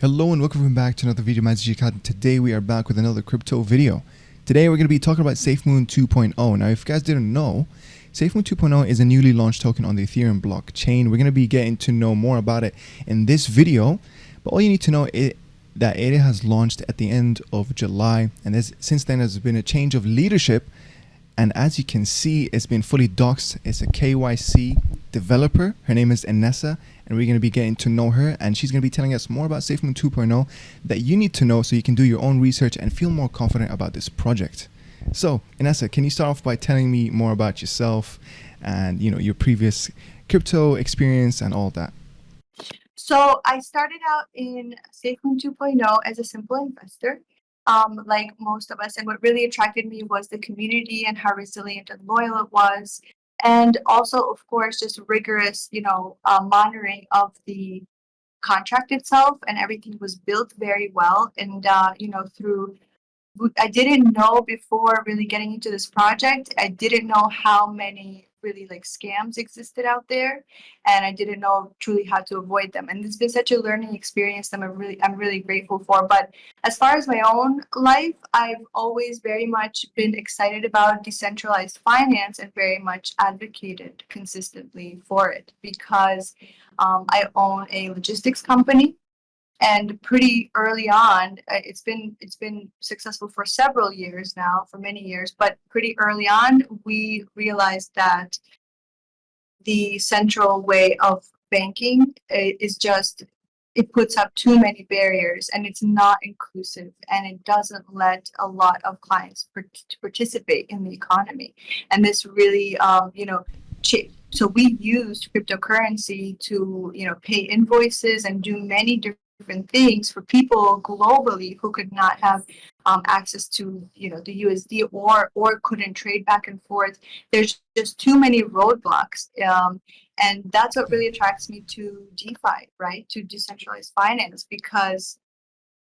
Hello and welcome back to another video. Today we are back with another crypto video. Today we're going to be talking about SafeMoon 2.0. Now if you guys didn't know, SafeMoon 2.0 is a newly launched token on the Ethereum blockchain. We're going to be getting to know more about it in this video, but all you need to know is that it has launched at the end of July, and since then there's been a change of leadership. And as you can see, it's been fully doxed. It's a KYC developer. Her name is Inessa, and we're going to be getting to know her. And she's going to be telling us more about SafeMoon 2.0 that you need to know so you can do your own research and feel more confident about this project. So, Inessa, can you start off by telling me more about yourself and your previous crypto experience and all that? So I started out in SafeMoon 2.0 as a simple investor, like most of us. And what really attracted me was the community and how resilient and loyal it was. And also, of course, just rigorous, monitoring of the contract itself, and everything was built very well. And, I didn't know before really getting into this project, I didn't know how many really like scams existed out there, and I didn't know truly how to avoid them. And it's been such a learning experience that I'm really grateful for. But as far as my own life, I've always very much been excited about decentralized finance and very much advocated consistently for it because I own a logistics company, and pretty early on, it's been successful for several years now, for many years, but pretty early on we realized that the central way of banking is just, it puts up too many barriers, and it's not inclusive, and it doesn't let a lot of clients participate in the economy. And this really so we used cryptocurrency to pay invoices and do many different things for people globally who could not have access to the USD, or couldn't trade back and forth. There's just too many roadblocks, and that's what really attracts me to DeFi, right? To decentralized finance, because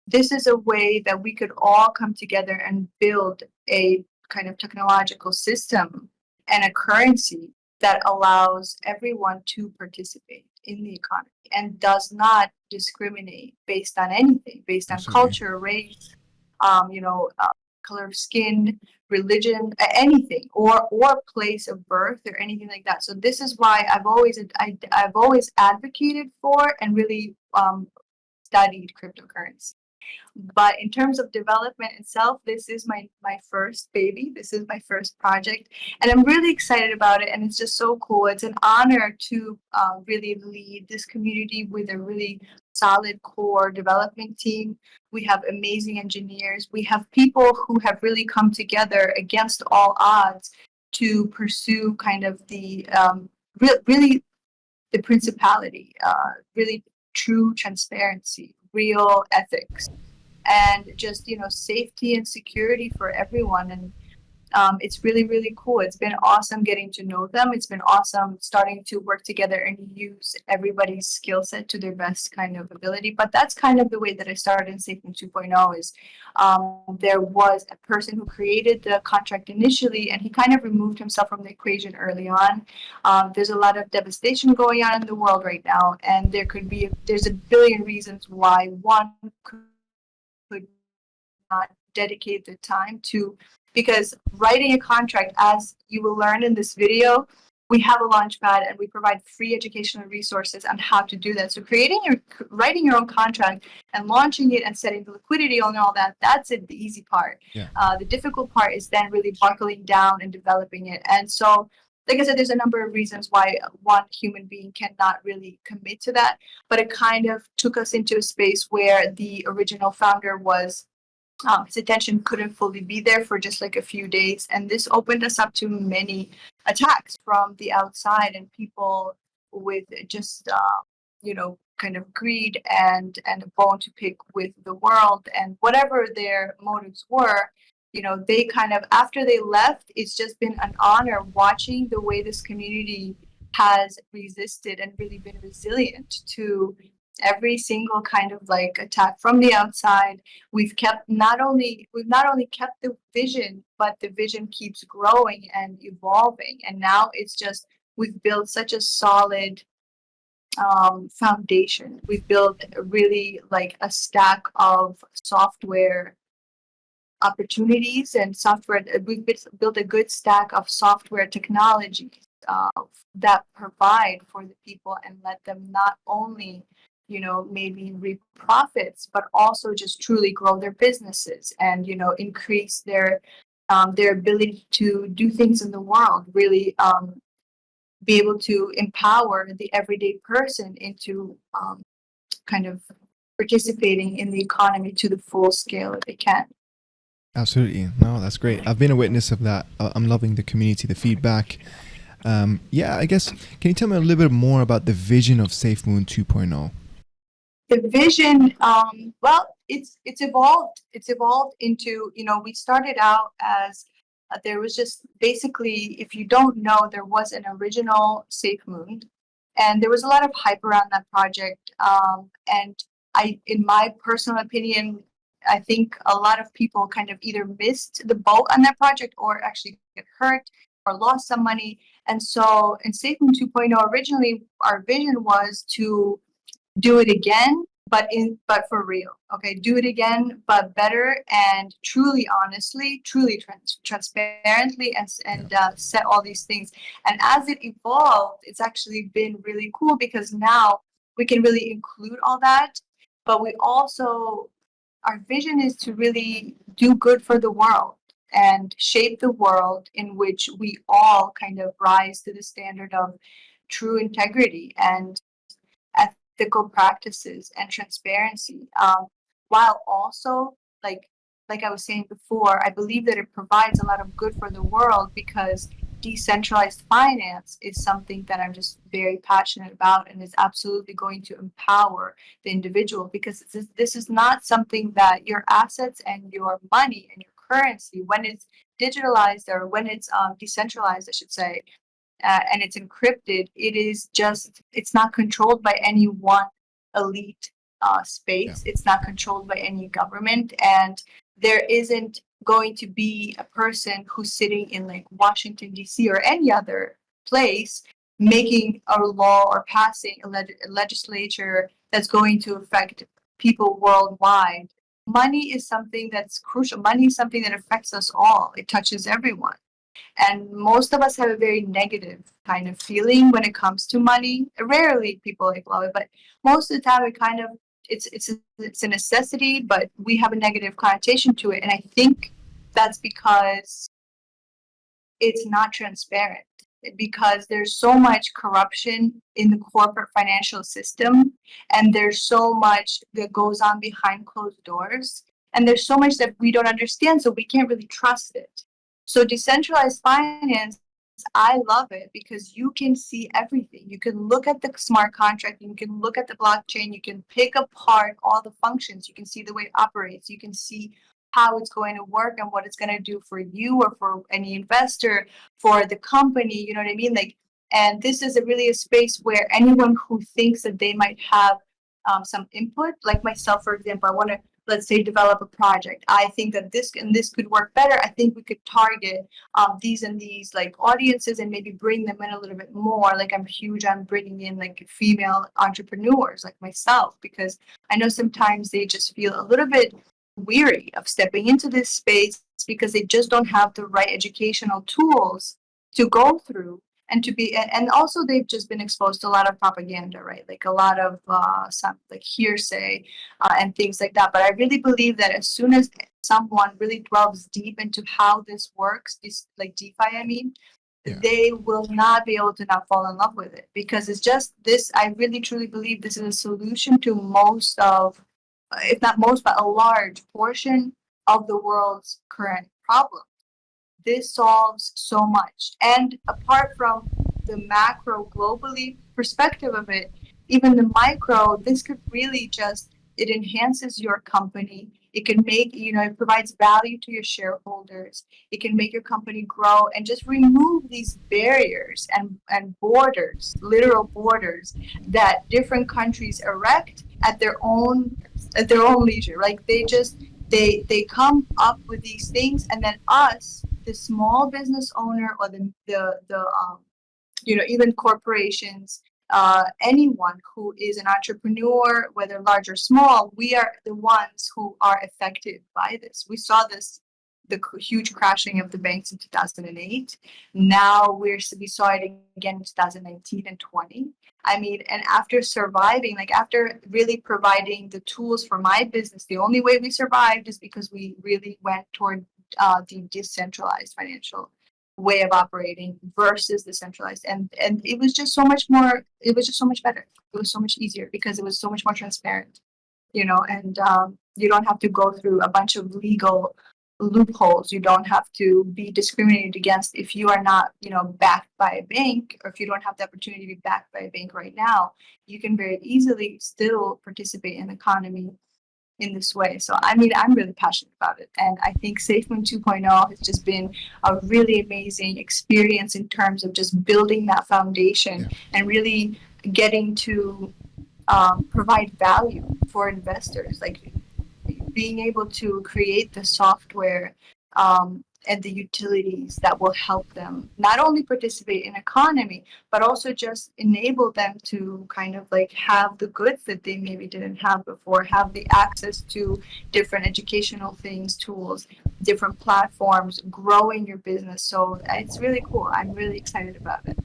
this is a way that we could all come together and build a kind of technological system and a currency that allows everyone to participate in the economy and does not discriminate based on anything, based on Absolutely. culture, race, color of skin, religion, anything, or place of birth or anything like that. So this is why I've always advocated for and really studied cryptocurrency. But in terms of development itself, this is my first baby. This is my first project, and I'm really excited about it. And it's just so cool. It's an honor to really lead this community with a really solid core development team. We have amazing engineers. We have people who have really come together against all odds to pursue kind of the really the principality, really true transparency, real ethics, and just safety and security for everyone. And it's really cool. It's been awesome getting to know them. It's been awesome starting to work together and use everybody's skill set to their best kind of ability. But that's kind of the way that I started in SafeMoon 2.0 is there was a person who created the contract initially, and he kind of removed himself from the equation early on. There's a lot of devastation going on in the world right now, and there's a billion reasons why one could not dedicate the time to, because writing a contract, as you will learn in this video, we have a launchpad and we provide free educational resources on how to do that. So writing your own contract and launching it and setting the liquidity on all that, that's it, the easy part. Yeah. The difficult part is then really buckling down and developing it. And so, like I said, there's a number of reasons why one human being cannot really commit to that, but it kind of took us into a space where the original founder was his attention couldn't fully be there for just like a few days, and this opened us up to many attacks from the outside and people with just kind of greed and a bone to pick with the world, and whatever their motives were. They kind of, after they left, it's just been an honor watching the way this community has resisted and really been resilient to every single kind of like attack from the outside. We've not only kept the vision, but the vision keeps growing and evolving. And now it's just, we've built such a solid foundation. We've built really like a stack of software opportunities and software. We've built a good stack of software technologies that provide for the people and let them not only, maybe reap profits, but also just truly grow their businesses and, increase their ability to do things in the world, really be able to empower the everyday person into kind of participating in the economy to the full scale that they can. Absolutely. No, that's great. I've been a witness of that. I'm loving the community, the feedback. Yeah, I guess, can you tell me a little bit more about the vision of SafeMoon 2.0? The vision, well, it's evolved. It's evolved into, we started out as there was just basically, if you don't know, there was an original SafeMoon, and there was a lot of hype around that project. And in my personal opinion, I think a lot of people kind of either missed the boat on that project or actually get hurt or lost some money. And so in SafeMoon 2.0, originally our vision was to do it again, but for real. Okay, do it again, but better and truly, honestly, truly transparently, and set all these things. And as it evolved, it's actually been really cool because now we can really include all that, but we also, our vision is to really do good for the world and shape the world in which we all kind of rise to the standard of true integrity and ethical practices and transparency, while also like I was saying before, I believe that it provides a lot of good for the world because decentralized finance is something that I'm just very passionate about and is absolutely going to empower the individual, because this is not something that your assets and your money and your currency, when it's digitalized or when it's decentralized, I should say, and it's encrypted, it's not controlled by any one elite Yeah. space. It's not controlled by any government, and there isn't going to be a person who's sitting in like Washington D.C. or any other place making a law or passing a legislature that's going to affect people worldwide. Money is something that's crucial. Money is something that affects us all. It touches everyone. And most of us have a very negative kind of feeling when it comes to money. Rarely people like love it, but most of the time it kind of it's a necessity, but we have a negative connotation to it. And I think that's because it's not transparent, because there's so much corruption in the corporate financial system, and there's so much that goes on behind closed doors, and there's so much that we don't understand, so we can't really trust it. So decentralized finance, I love it because you can see everything. You can look at the smart contract, you can look at the blockchain, you can pick apart all the functions, you can see the way it operates, you can see how it's going to work and what it's going to do for you or for any investor, for the company, you know what I mean? Like, and this is really a space where anyone who thinks that they might have some input, like myself, for example, I want to, let's say, develop a project. I think that this and this could work better. I think we could target these and these like audiences and maybe bring them in a little bit more. Like I'm huge on bringing in like female entrepreneurs like myself, because I know sometimes they just feel a little bit weary of stepping into this space because they just don't have the right educational tools to go through and to be, and also they've just been exposed to a lot of propaganda, right? Like a lot of some like hearsay and things like that. But I really believe that as soon as someone really delves deep into how this works, this like DeFi, I mean, Yeah. they will not be able to not fall in love with it, because it's just this. I really truly believe this is a solution to most of, if not most, but a large portion of the world's current problem. This solves so much. And apart from the macro globally perspective of it, even the micro, this could really just, it enhances your company. It can make, it provides value to your shareholders. It can make your company grow and just remove these barriers and borders, literal borders that different countries erect at their own leisure. Like they come up with these things, and then us, the small business owner or the even corporations anyone who is an entrepreneur, whether large or small, we are the ones who are affected by this. We saw this, the huge crashing of the banks in 2008. Now we saw it again in 2019 and 20. I mean, and after surviving, like after really providing the tools for my business, the only way we survived is because we really went toward the decentralized financial way of operating versus the centralized, and it was just so much more, it was just so much better, it was so much easier because it was so much more transparent, and you don't have to go through a bunch of legal loopholes. You don't have to be discriminated against if you are not, backed by a bank, or if you don't have the opportunity to be backed by a bank right now. You can very easily still participate in the economy in this way. So I mean, I'm really passionate about it, and I think SafeMoon 2.0 has just been a really amazing experience in terms of just building that foundation and really getting to provide value for investors, like being able to create the software and the utilities that will help them not only participate in economy, but also just enable them to kind of like have the goods that they maybe didn't have before, have the access to different educational things, tools, different platforms, growing your business. So it's really cool. I'm really excited about it.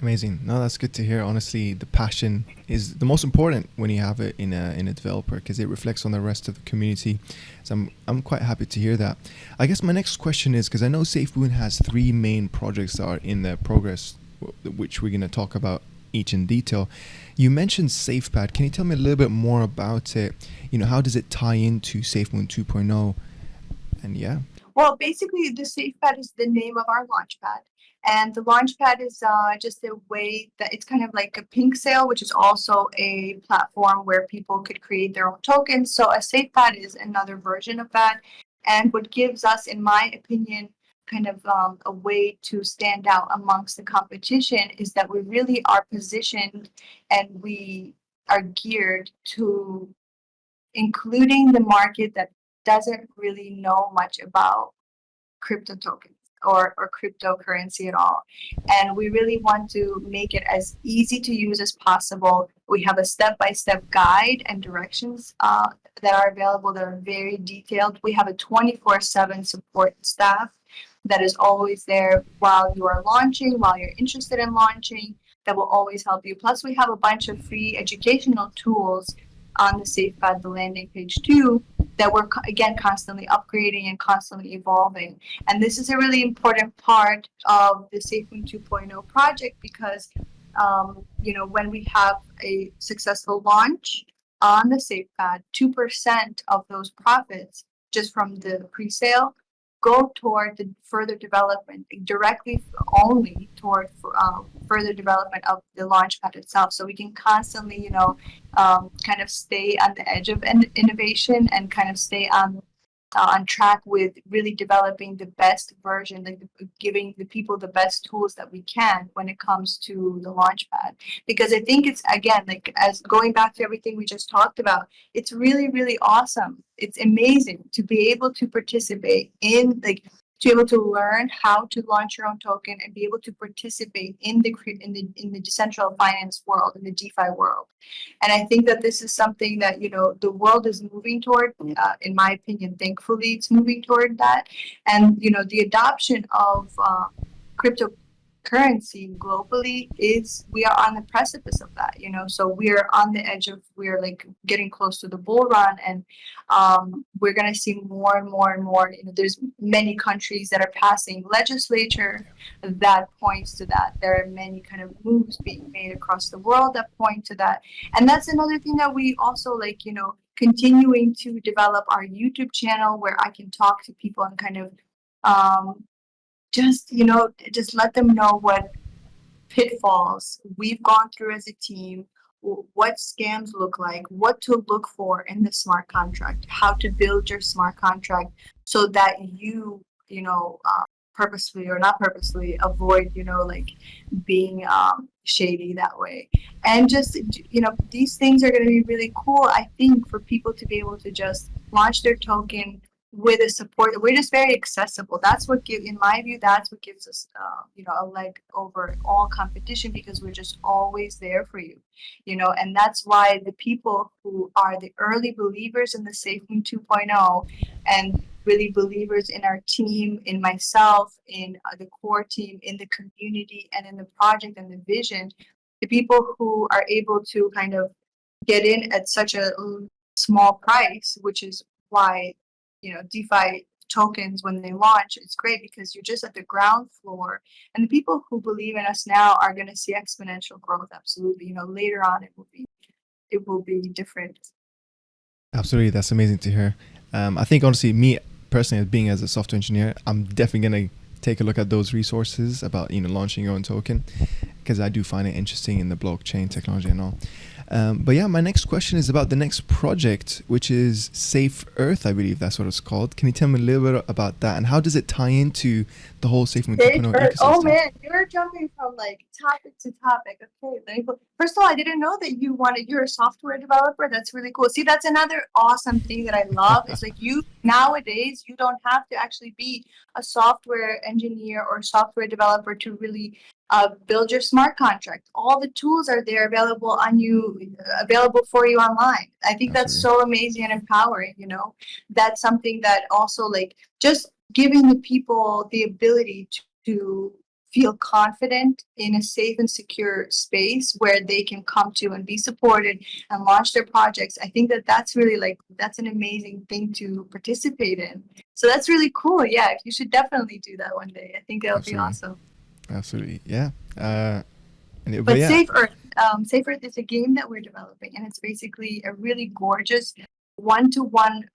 Amazing. No, that's good to hear. Honestly, the passion is the most important when you have it in a developer, because it reflects on the rest of the community. So I'm quite happy to hear that. I guess my next question is, because I know SafeMoon has 3 main projects that are in the progress, which we're going to talk about each in detail. You mentioned SafePad. Can you tell me a little bit more about it? How does it tie into SafeMoon 2.0? And yeah. Well, basically, the SafePad is the name of our launchpad. And the launchpad is just a way that it's kind of like a pink sale, which is also a platform where people could create their own tokens. So a SafePad is another version of that. And what gives us, in my opinion, kind of a way to stand out amongst the competition is that we really are positioned and we are geared to including the market that doesn't really know much about crypto tokens or cryptocurrency at all. And we really want to make it as easy to use as possible. We have a step-by-step guide and directions that are available that are very detailed. We have a 24/7 support staff that is always there while you are launching, while you're interested in launching, that will always help you. Plus, we have a bunch of free educational tools on the SafePad, the landing page too, that we're again constantly upgrading and constantly evolving. And this is a really important part of the SafeMoon 2.0 project because, when we have a successful launch on the SafePad, 2% of those profits just from the pre-sale go toward the further development, directly only toward further development of the launchpad itself. So we can constantly, kind of stay on the edge of innovation and kind of stay on track with really developing the best version, like giving the people the best tools that we can when it comes to the launchpad. Because I think it's, again, like as going back to everything we just talked about, it's really, really awesome. It's amazing to be able to participate in, like, to be able to learn how to launch your own token and be able to participate in the decentralized finance world, in the DeFi world. And I think that this is something that, the world is moving toward, in my opinion, thankfully it's moving toward that. And, the adoption of cryptocurrency globally we are on the precipice of that, so we're on the edge of, we're like getting close to the bull run, and we're going to see more and more and more. There's many countries that are passing legislature that points to that. There are many kind of moves being made across the world that point to that. And that's another thing that we also continuing to develop our YouTube channel where I can talk to people and kind of just let them know what pitfalls we've gone through as a team, what scams look like, what to look for in the smart contract, how to build your smart contract so that purposely or not purposely avoid, being shady that way. And just, these things are going to be really cool, I think, for people to be able to just launch their token, with a support. We're just very accessible. That's what in my view, that's what gives us, a leg over all competition, because we're just always there for you, and that's why the people who are the early believers in the SafeMoon 2.0 and really believers in our team, in myself, in the core team, in the community, and in the project and the vision, the people who are able to kind of get in at such a small price, which is why, DeFi tokens, when they launch, it's great because you're just at the ground floor. And the people who believe in us now are going to see exponential growth. Absolutely. Later on it will be different. Absolutely, that's amazing to hear. I think honestly, me personally, being as a software engineer, I'm definitely gonna take a look at those resources about launching your own token, because I do find it interesting in the blockchain technology and all. But yeah, my next question is about the next project, which is Safe Earth, I believe that's what it's called. Can you tell me a little bit about that, and how does it tie into the whole SafeMoon Stage 2.0 first. Oh ecosystem? man, you're jumping from like topic to topic. Okay, let me first of all, I didn't know that you're a software developer. That's really cool. See, that's another awesome thing that I love. Is like you nowadays you don't have to actually be a software engineer or software developer to really build your smart contract. All the tools are there available for you online. I think that's Absolutely, so amazing and empowering. That's something that also like just giving the people the ability to feel confident in a safe and secure space where they can come to and be supported and launch their projects. I think that that's really like that's an amazing thing to participate in. So that's really cool. Yeah, you should definitely do that one day. I think that would be absolutely, awesome. absolutely. Yeah. But But yeah, Safe Earth is a game that we're developing, and it's basically a really gorgeous one-to-one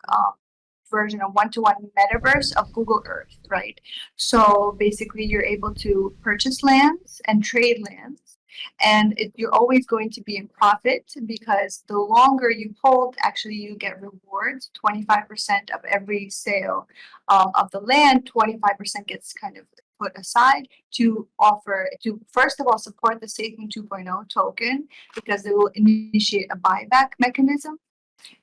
version, a one-to-one metaverse of Google Earth, right? So basically, you're able to purchase lands and trade lands, and you're always going to be in profit because the longer you hold, actually, you get rewards. 25% of every sale of the land, 25% gets kind of put aside to offer to first of all support the SafeMoon 2.0 token, because they will initiate a buyback mechanism.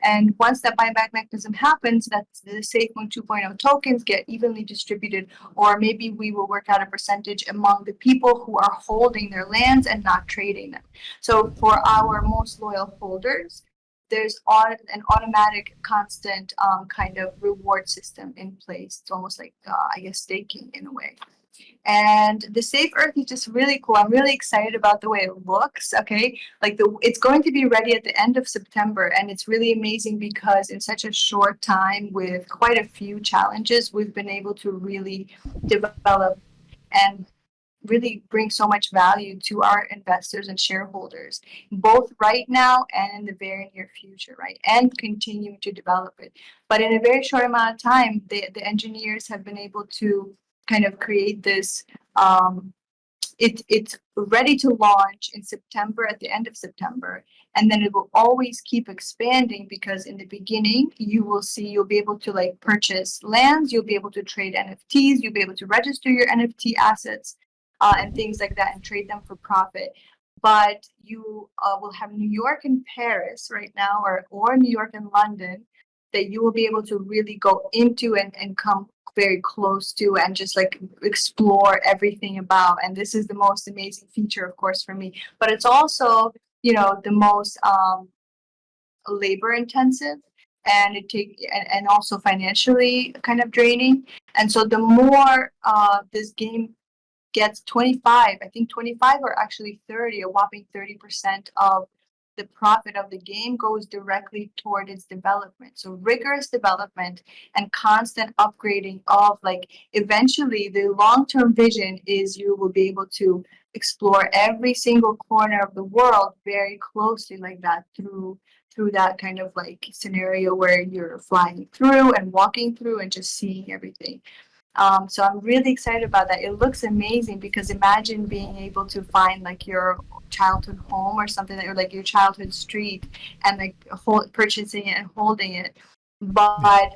And once that buyback mechanism happens, that the SafeMoon 2.0 tokens get evenly distributed, or maybe we will work out a percentage among the people who are holding their lands and not trading them. So for our most loyal holders, there's an automatic, constant kind of reward system in place. It's almost like, I guess, staking in a way. And the Safe Earth is just really cool. I'm really excited about the way it looks. Okay, like it's going to be ready at the end of September, and it's really amazing because in such a short time, with quite a few challenges, we've been able to really develop and really bring so much value to our investors and shareholders, both right now and in the very near future, right? And continue to develop it. But in a very short amount of time, the engineers have been able to kind of create this. It's ready to launch in September, at the end of September, and then it will always keep expanding, because in the beginning you'll be able to like purchase lands, you'll be able to trade NFTs, you'll be able to register your NFT assets and things like that and trade them for profit. But you will have New York and Paris right now, or New York and London, that you will be able to really go into and come very close to and just like explore everything about. And this is the most amazing feature, of course, for me. But it's also, the most labor intensive, and and also financially kind of draining. And so the more this game gets 25, I think 25 or actually 30, a whopping 30% of the profit of the game goes directly toward its development. So rigorous development and constant upgrading of, like, eventually the long-term vision is you will be able to explore every single corner of the world very closely like that, through that kind of like scenario where you're flying through and walking through and just seeing everything. So I'm really excited about that. It looks amazing, because imagine being able to find like your childhood home or something, or like your childhood street, and like purchasing it and holding it. But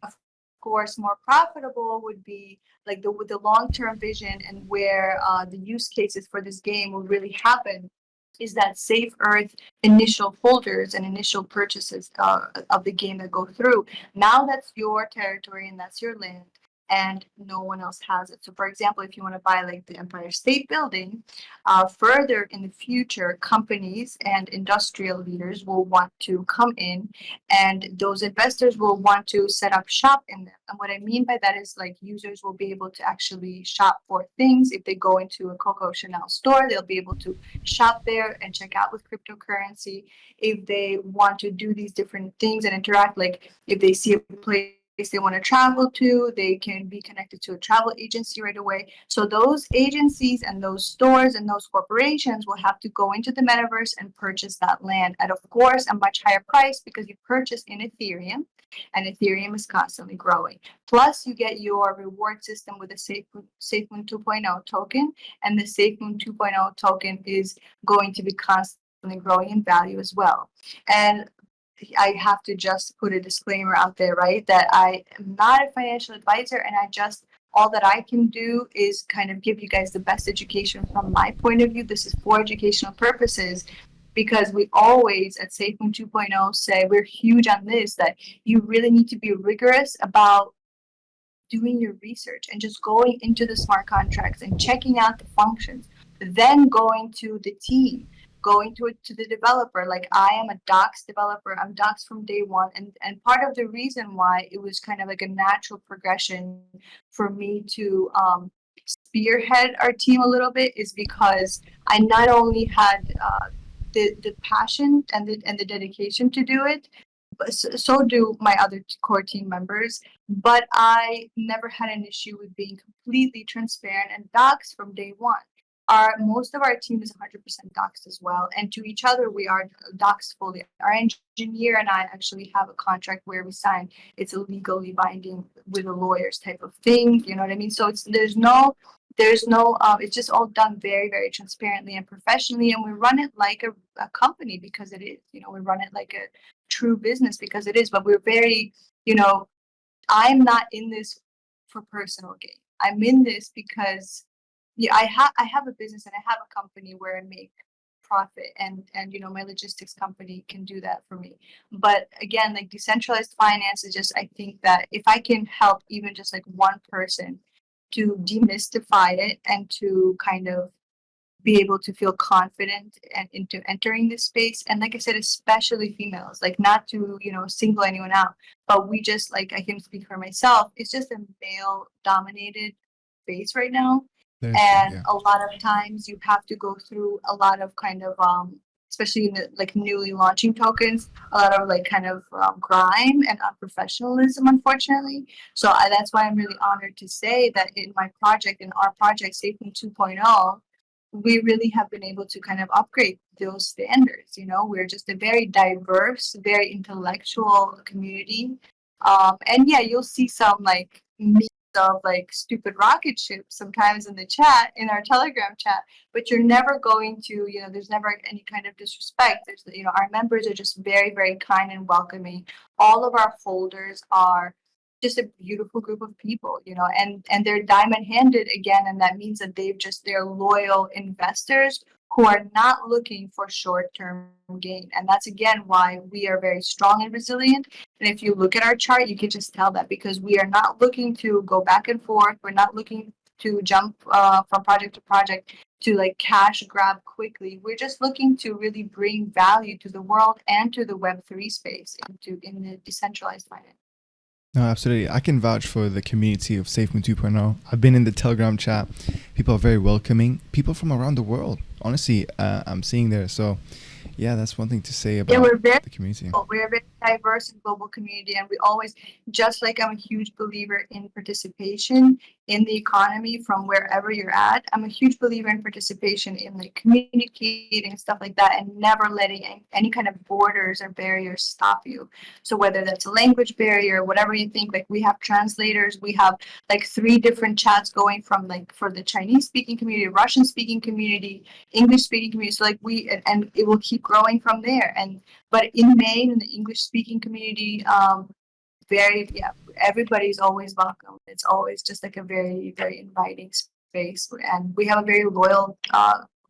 of course, more profitable would be like the long term vision, and where the use cases for this game will really happen is that Safe Earth initial holders and initial purchases of the game that go through. Now that's your territory and that's your land, and no one else has it. So, for example, if you want to buy like the Empire State Building, further in the future, companies and industrial leaders will want to come in, and those investors will want to set up shop in them. And what I mean by that is like users will be able to actually shop for things. If they go into a Coco Chanel store, they'll be able to shop there and check out with cryptocurrency. If they want to do these different things and interact, like if they see a place they want to travel to, they can be connected to a travel agency right away. So those agencies and those stores and those corporations will have to go into the metaverse and purchase that land at, of course, a much higher price because you purchase in Ethereum, and Ethereum is constantly growing. Plus, you get your reward system with the SafeMoon 2.0 token, and the SafeMoon 2.0 token is going to be constantly growing in value as well. And I have to just put a disclaimer out there, right? That I am not a financial advisor, and all that I can do is kind of give you guys the best education from my point of view. This is for educational purposes, because we always at SafeMoon 2.0 say we're huge on this, that you really need to be rigorous about doing your research and just going into the smart contracts and checking out the functions, then going to the team, going to the developer. Like I am a docs developer, I'm docs from day one, and part of the reason why it was kind of like a natural progression for me to spearhead our team a little bit is because I not only had the passion and the dedication to do it, but so do my other core team members. But I never had an issue with being completely transparent and docs from day one. Most of our team is 100% doxed as well, and to each other we are doxed fully. Our engineer and I actually have a contract where we sign. It's a legally binding with a lawyer's type of thing. You know what I mean? So there's no it's just all done very, very transparently and professionally, and we run it like a company because it is. We run it like a true business because it is. But we're very, you know, I'm not in this for personal gain. I'm in this because yeah, I have a business and I have a company where I make profit, and my logistics company can do that for me. But again, like decentralized finance is just, I think that if I can help even just like one person to demystify it and to kind of be able to feel confident and into entering this space, and like I said, especially females, like not to single anyone out, but we just, like, I can speak for myself, it's just a male dominated space right now. That is true, And yeah. a lot of times you have to go through a lot of kind of especially in the like newly launching tokens, a lot of like kind of grime and unprofessionalism, unfortunately. So that's why I'm really honored to say that in my project, in our project SafeMoon 2.0, we really have been able to kind of upgrade those standards. We're just a very diverse, very intellectual community. And yeah, you'll see some like memes of like stupid rocket ships sometimes in the chat, in our Telegram chat, but you're never going to, there's never any kind of disrespect. Our members are just very, very kind and welcoming. All of our holders are just a beautiful group of people, and they're diamond handed again, and that means that they're loyal investors who are not looking for short-term gain. And that's again why we are very strong and resilient. And if you look at our chart, you can just tell that, because we are not looking to go back and forth. We're not looking to jump from project to project to like cash grab quickly. We're just looking to really bring value to the world and to the Web3 space, in the decentralized finance. No, absolutely. I can vouch for the community of SafeMoon 2.0. I've been in the Telegram chat. People are very welcoming. People from around the world, honestly, I'm seeing there. So, yeah, that's one thing to say about the community. We're a very diverse and global community, and we always, just like I'm a huge believer in participation in the economy from wherever you're at, I'm a huge believer in participation in like communicating and stuff like that, and never letting any kind of borders or barriers stop you. So whether that's a language barrier, whatever you think, like we have translators, we have like 3 different chats going from like for the Chinese speaking community, Russian speaking community, English speaking community. So like and it will keep growing from there. But in Maine, in the English speaking community, everybody's always welcome. It's always just like a very, very inviting space, and we have a very loyal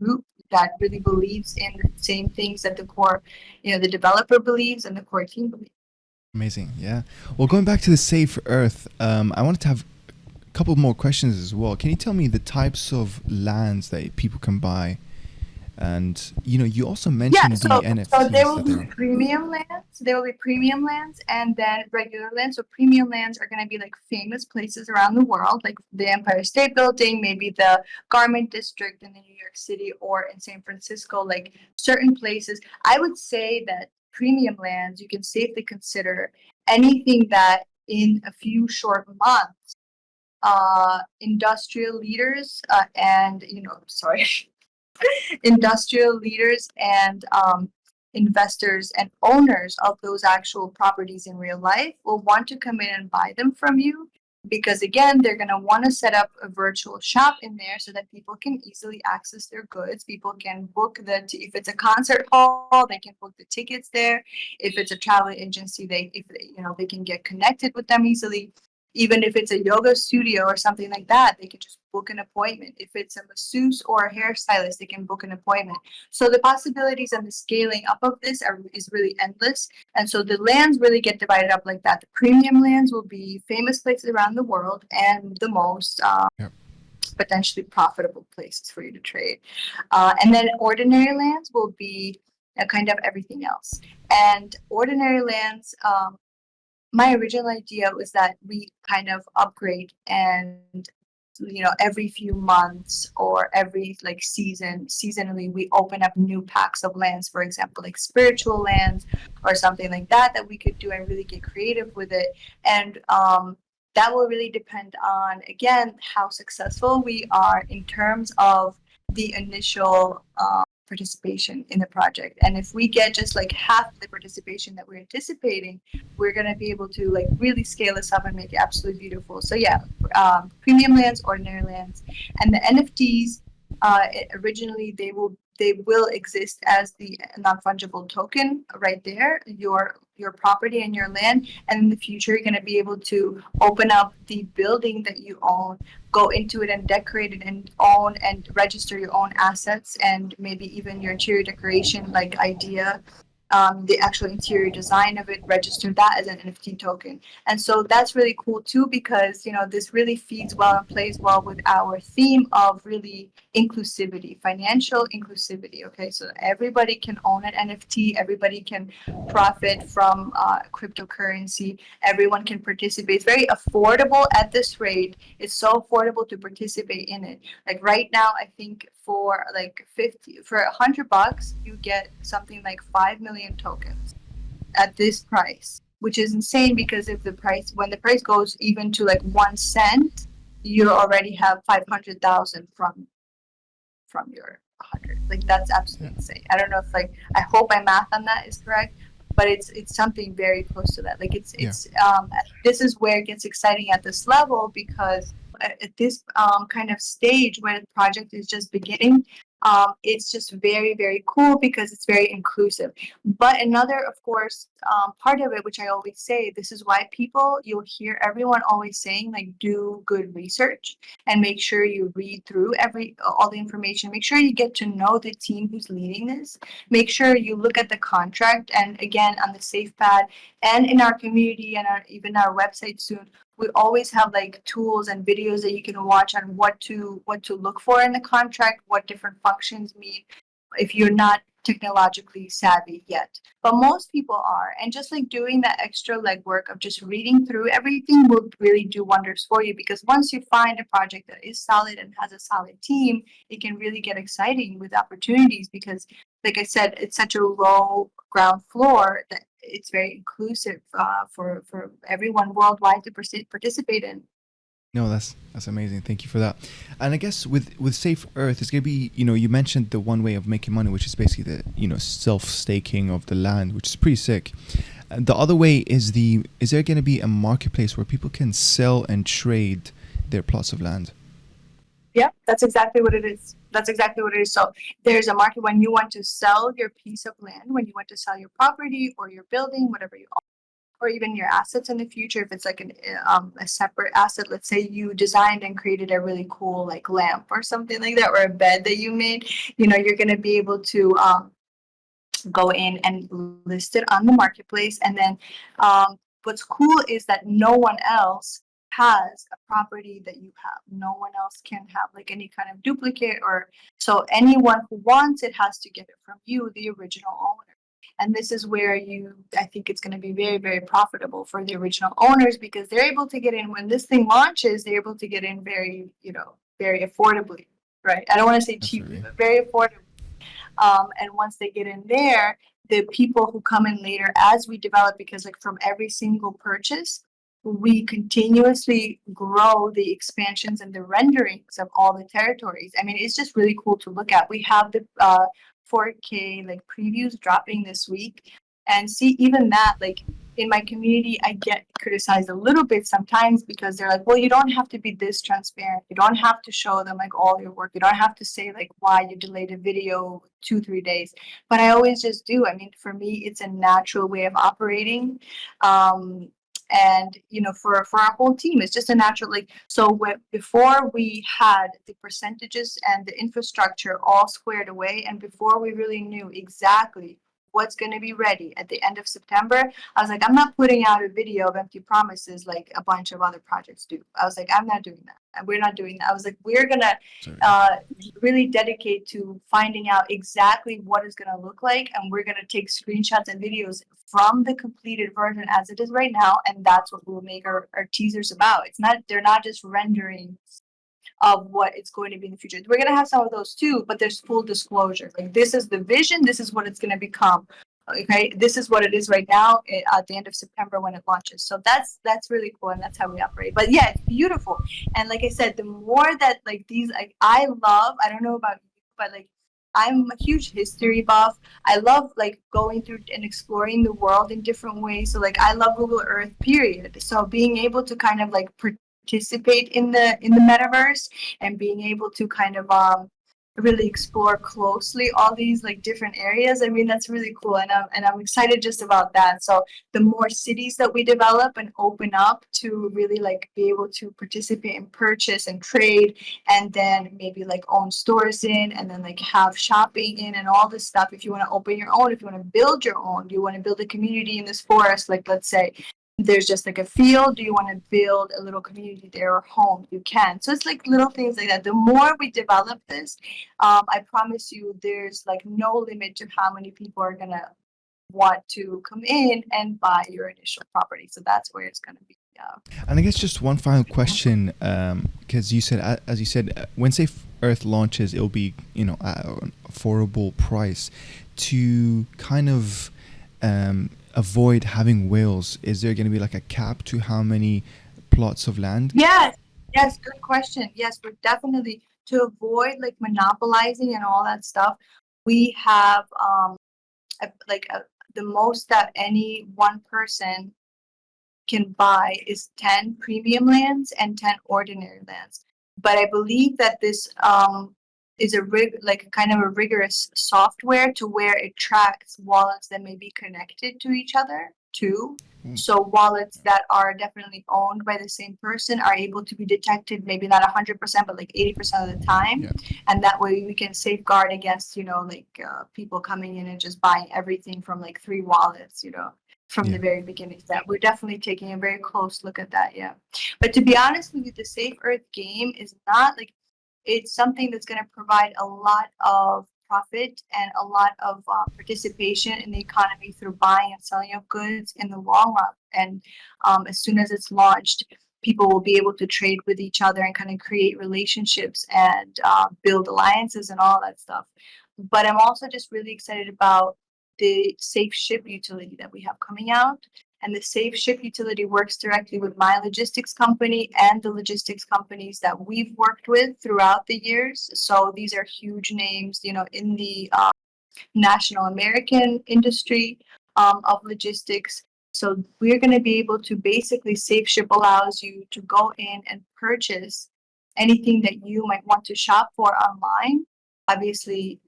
group. that really believes in the same things that the core, the developer believes and the core team believes. Amazing. Yeah. Well, going back to the Safe Earth, I wanted to have a couple more questions as well. Can you tell me the types of lands that people can buy? And you also Yeah, mentioned the so there NFTs will that be there are. premium lands. There will be premium lands and then regular lands. So premium lands are going to be like famous places around the world, like the Empire State Building, maybe the Garment District in the New York City or in San Francisco, like certain places. I would say that premium lands, you can safely consider anything that in a few short months, industrial leaders and, sorry, industrial leaders and investors and owners of those actual properties in real life will want to come in and buy them from you because again they're going to want to set up a virtual shop in there so that people can easily access their goods. People can book if it's a concert hall, they can book the tickets there. If it's a travel agency, they can get connected with them easily. Even if it's a yoga studio or something like that, they can just book an appointment. If it's a masseuse or a hairstylist, they can book an appointment. So the possibilities and the scaling up of this is really endless. And so the lands really get divided up like that. The premium lands will be famous places around the world and the most Yep. potentially profitable places for you to trade. And then ordinary lands will be kind of everything else. And ordinary lands, my original idea was that we kind of upgrade and every few months or every like seasonally we open up new packs of lands, for example like spiritual lands or something like that we could do and really get creative with it. And that will really depend on again how successful we are in terms of the initial participation in the project. And if we get just like half the participation that we're anticipating, we're going to be able to like really scale this up and make it absolutely beautiful. So yeah, premium lands, ordinary lands, and the NFTs. Originally, they will exist as the non-fungible token right there, your property and your land. And in the future, you're going to be able to open up the building that you own, go into it and decorate it and own and register your own assets and maybe even your interior decoration like idea, the actual interior design of it, register that as an NFT token. And so that's really cool too, because this really feeds well and plays well with our theme of really inclusivity, financial inclusivity. Okay, so everybody can own an NFT, everybody can profit from cryptocurrency, everyone can participate. It's very affordable at this rate. It's so affordable to participate in it. Like right now, I think for like $100, you get something like 5 million tokens at this price, which is insane because when the price goes even to like 1 cent, you already have 500,000 from your 100. Like that's absolutely insane. I don't know if I hope my math on that is correct, but it's something very close to that. Like it's this is where it gets exciting at this level because at this kind of stage where the project is just beginning, it's just very, very cool because it's very inclusive. But another, of course, part of it, which I always say, this is why you'll hear everyone always saying, like, do good research and make sure you read through all the information. Make sure you get to know the team who's leading this. Make sure you look at the contract. And again, on the SafePad and in our community and even our website soon, we always have like tools and videos that you can watch on what to look for in the contract, what different functions mean if you're not technologically savvy yet. But most people are. And just like doing that extra legwork of just reading through everything will really do wonders for you, because once you find a project that is solid and has a solid team, it can really get exciting with opportunities because, like I said, it's such a low ground floor that it's very inclusive for everyone worldwide to participate in. No, that's amazing. Thank you for that. And I guess with Safe Earth, it's gonna be you mentioned the one way of making money, which is basically the self staking of the land, which is pretty sick. And the other way is there gonna be a marketplace where people can sell and trade their plots of land? Yeah, that's exactly what it is. That's exactly what it is. So there's a market when you want to sell your piece of land, when you want to sell your property or your building, whatever you own. or even your assets in the future. If it's like a separate asset, let's say you designed and created a really cool like lamp or something like that, or a bed that you made, you're going to be able to go in and list it on the marketplace. And then what's cool is that no one else has a property that you have. No one else can have like any kind of duplicate, or so anyone who wants it has to get it from you, the original owner. And this is where I think it's going to be very, very profitable for the original owners, because they're able to get in when this thing launches, they're able to get in very, very affordably, right? I don't want to say cheaply, Absolutely. but very affordably. And once they get in there, the people who come in later as we develop, because like from every single purchase, we continuously grow the expansions and the renderings of all the territories. I mean, it's just really cool to look at. We have the 4K like previews dropping this week, and see even that, like in my community, I get criticized a little bit sometimes because they're like, well, you don't have to be this transparent. You don't have to show them like all your work. You don't have to say like why you delayed a video 2-3 days. But I always just do. I mean, for me, it's a natural way of operating. And for our whole team, it's just a natural, like, so before we had the percentages and the infrastructure all squared away, and before we really knew exactly what's going to be ready at the end of September, I was like, I'm not putting out a video of empty promises like a bunch of other projects do. I was like, I'm not doing that. And we're not doing that. I was like, we're going to Sorry. really dedicate to finding out exactly what it's going to look like. And we're going to take screenshots and videos from the completed version as it is right now. And that's what we'll make our teasers about. They're not just rendering of what it's going to be in the future. We're going to have some of those too, but there's full disclosure. Like, this is the vision. This is what it's going to become. Okay, this is what it is right now at the end of September when it launches. So that's really cool, and that's how we operate. But yeah, it's beautiful. And like I said, the more that like these, like, I don't know about you, but like I'm a huge history buff. I love like going through and exploring the world in different ways. So like I love Google Earth, period. So being able to kind of like participate in the metaverse, and being able to kind of really explore closely all these like different areas, I mean, that's really cool, and I'm excited just about that. So the more cities that we develop and open up to really like be able to participate and purchase and trade, and then maybe like own stores in, and then like have shopping in and all this stuff. If you want to open your own, if you want to build your own, you want to build a community in this forest, like let's say there's just like a field, do you want to build a little community there or home, you can. So it's like little things like that. The more we develop this, I promise you there's like no limit to how many people are gonna want to come in and buy your initial property. So that's where it's gonna be. And I guess just one final question, because you said, as you said, when Safe Earth launches, it'll be at an affordable price. To kind of avoid having whales, is there going to be like a cap to how many plots of land? Yes, good question. Yes, we're definitely, to avoid like monopolizing and all that stuff, we have the most that any one person can buy is 10 premium lands and 10 ordinary lands. But I believe that this is kind of a rigorous software to where it tracks wallets that may be connected to each other too. So wallets that are definitely owned by the same person are able to be detected, maybe not 100%, but like 80% of the time. Yeah. And that way we can safeguard against, people coming in and just buying everything from like 3 wallets, from the very beginning. That we're definitely taking a very close look at that. Yeah. But to be honest with you, the Safe Earth game is not like, it's something that's going to provide a lot of profit and a lot of participation in the economy through buying and selling of goods in the long run. And as soon as it's launched, people will be able to trade with each other and kind of create relationships and build alliances and all that stuff. But I'm also just really excited about the Safe Ship utility that we have coming out. And the Safe Ship utility works directly with my logistics company and the logistics companies that we've worked with throughout the years. So these are huge names, in the national American industry of logistics. So we're going to be able to basically, Safe Ship allows you to go in and purchase anything that you might want to shop for online. Obviously,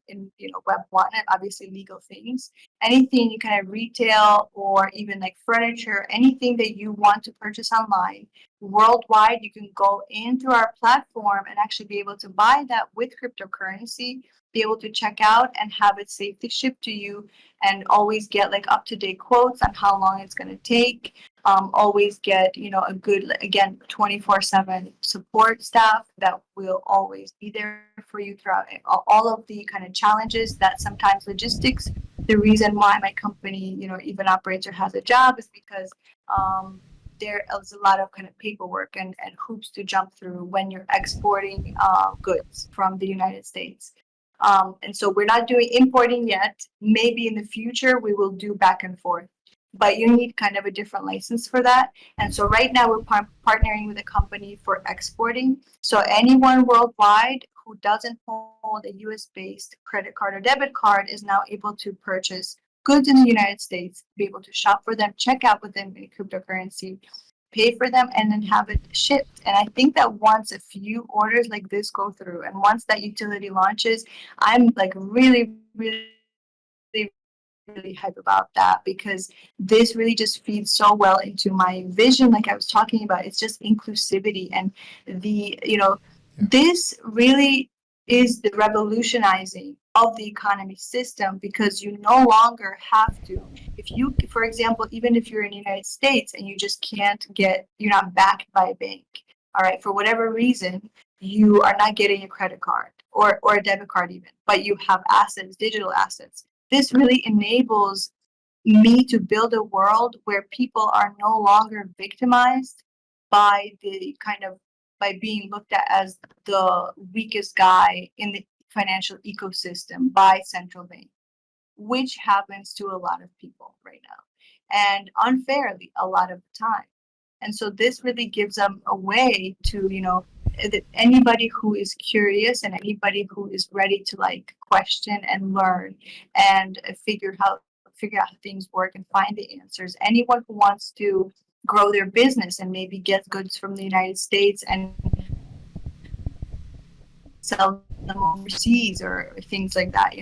in Web 1 and obviously legal things. Anything kind of retail or even like furniture, anything that you want to purchase online worldwide, you can go in through our platform and actually be able to buy that with cryptocurrency, be able to check out and have it safely shipped to you, and always get like up-to-date quotes on how long it's going to take. Always get a good, again, 24/7 support staff that will always be there for you throughout all of the kind of challenges that sometimes logistics. The reason why my company even operates or has a job is because there is a lot of kind of paperwork and hoops to jump through when you're exporting goods from the United States. And so we're not doing importing yet. Maybe in the future we will do back and forth, but you need kind of a different license for that. And so right now we're partnering with a company for exporting. So anyone worldwide who doesn't hold a US-based credit card or debit card is now able to purchase goods in the United States, be able to shop for them, check out with them in cryptocurrency, pay for them, and then have it shipped. And I think that once a few orders like this go through, and once that utility launches, I'm like really, really hype about that, because this really just feeds so well into my vision, like I was talking about. It's just inclusivity, and the Yeah. this really is the revolutionizing of the economy system, because you no longer have to, if you, for example, even if you're in the United States and you just can't get, you're not backed by a bank, all right, for whatever reason, you are not getting a credit card or a debit card even, but you have assets, digital assets. This really enables me to build a world where people are no longer victimized by the kind of, by being looked at as the weakest guy in the financial ecosystem by central bank, which happens to a lot of people right now, and unfairly a lot of the time. And so this really gives them a way to, that anybody who is curious and anybody who is ready to like question and learn and figure out how things work and find the answers. Anyone who wants to grow their business and maybe get goods from the United States and sell them overseas or things like that,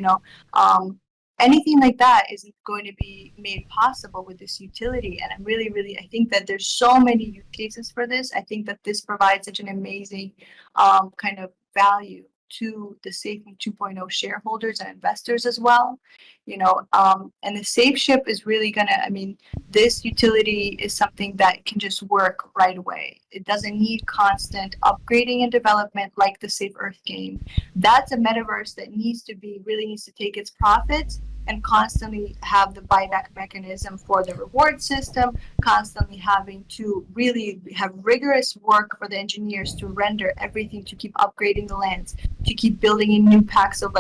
anything like that is going to be made possible with this utility. And I'm really, really, I think that there's so many use cases for this. I think that this provides such an amazing kind of value to the SafeMoon 2.0 shareholders and investors as well. And the safe ship is really gonna, I mean, this utility is something that can just work right away. It doesn't need constant upgrading and development like the Safe Earth game. That's a metaverse that really needs to take its profits and constantly have the buyback mechanism for the reward system, constantly having to really have rigorous work for the engineers to render everything, to keep upgrading the lands, to keep building in new packs of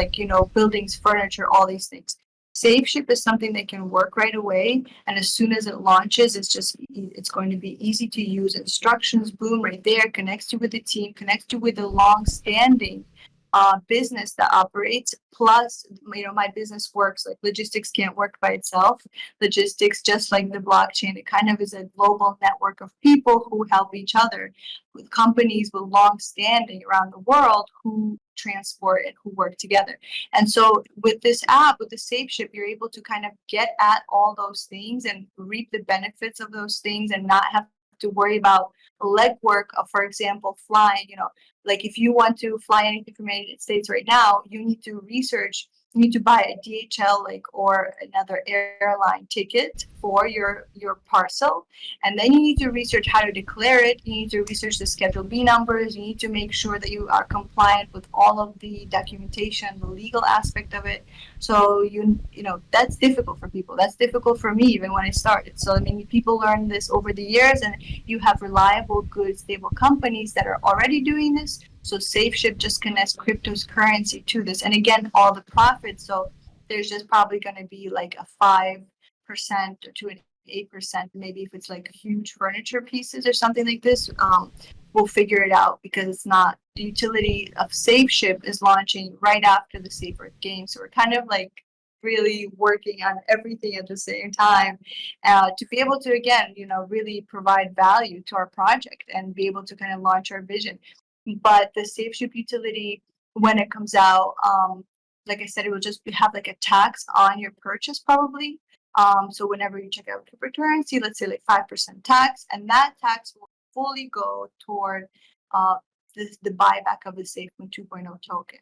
buildings, furniture, all these things. SafeShip is something that can work right away, and as soon as it launches, it's going to be easy to use. Instructions, boom, right there, connects you with the team, connects you with the long-standing business that operates. Plus, my business works, like logistics can't work by itself. Logistics, just like the blockchain, it kind of is a global network of people who help each other, with companies with long standing around the world who transport and who work together. And so with this app, with the SafeShip, you're able to kind of get at all those things and reap the benefits of those things, and not have to worry about legwork of, for example, flying. Like if you want to fly anything from the United States right now, you need to research, you need to buy a DHL or another airline ticket for your parcel, and then you need to research how to declare it. You need to research the Schedule B numbers. You need to make sure that you are compliant with all of the documentation, the legal aspect of it. So that's difficult for people. That's difficult for me even when I started. So I mean, people learn this over the years, and you have reliable, good, stable companies that are already doing this. So SafeShip just connects cryptocurrency to this, and again, all the profits. So there's just probably going to be like a 5% to an 8%, maybe if it's like huge furniture pieces or something like this. We'll figure it out, because it's not, the utility of SafeShip is launching right after the Safe Earth game. So we're kind of like really working on everything at the same time to be able to, again, really provide value to our project and be able to kind of launch our vision. But the SafeShip utility, when it comes out, like I said, it will just have like a tax on your purchase probably. So whenever you check out cryptocurrency, let's say like 5% tax, and that tax will fully go toward uh, the buyback of the SafeMoon 2.0 token.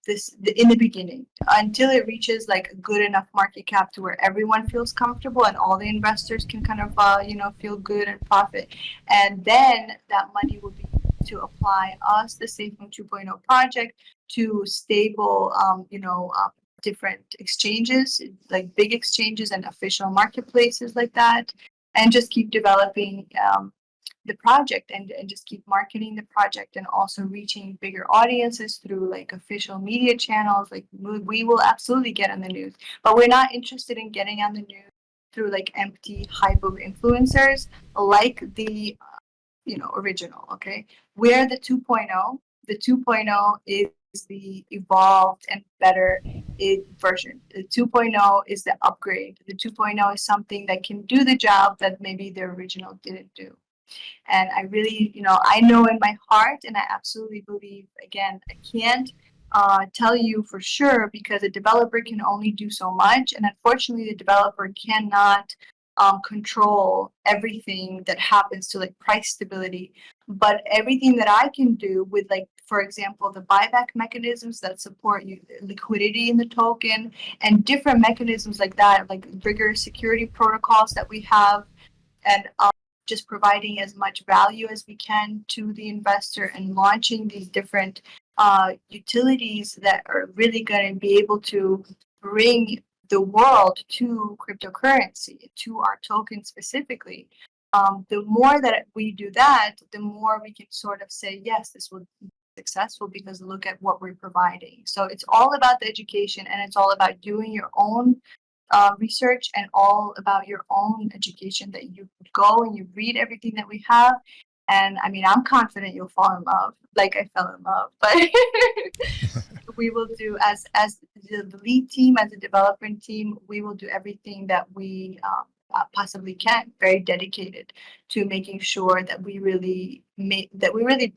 In the beginning, until it reaches like a good enough market cap to where everyone feels comfortable and all the investors can kind of feel good and profit, and then that money will be to apply us, the SafeMoon 2.0 project, to stable, different exchanges, like big exchanges and official marketplaces like that, and just keep developing the project and just keep marketing the project and also reaching bigger audiences through like official media channels. Like we will absolutely get on the news, but we're not interested in getting on the news through like empty hype of influencers like the original. Okay, we're the 2.0. The 2.0 is the evolved and better version. The 2.0 is the upgrade. The 2.0 is something that can do the job that maybe the original didn't do. And I really, I know in my heart, and I absolutely believe, again, I can't tell you for sure because a developer can only do so much. And unfortunately, the developer cannot control everything that happens to like price stability. But everything that I can do with, like, for example, the buyback mechanisms that support you, liquidity in the token, and different mechanisms like that, like rigorous security protocols that we have, and just providing as much value as we can to the investor and launching these different utilities that are really going to be able to bring the world to cryptocurrency, to our token specifically. The more that we do that, the more we can sort of say, yes, this will be successful because look at what we're providing. So it's all about the education, and it's all about doing your own research and all about your own education, that you go and you read everything that we have. And I mean, I'm confident you'll fall in love like I fell in love. But we will do, as the lead team, as a development team, we will do everything that we possibly can, very dedicated to making sure that we really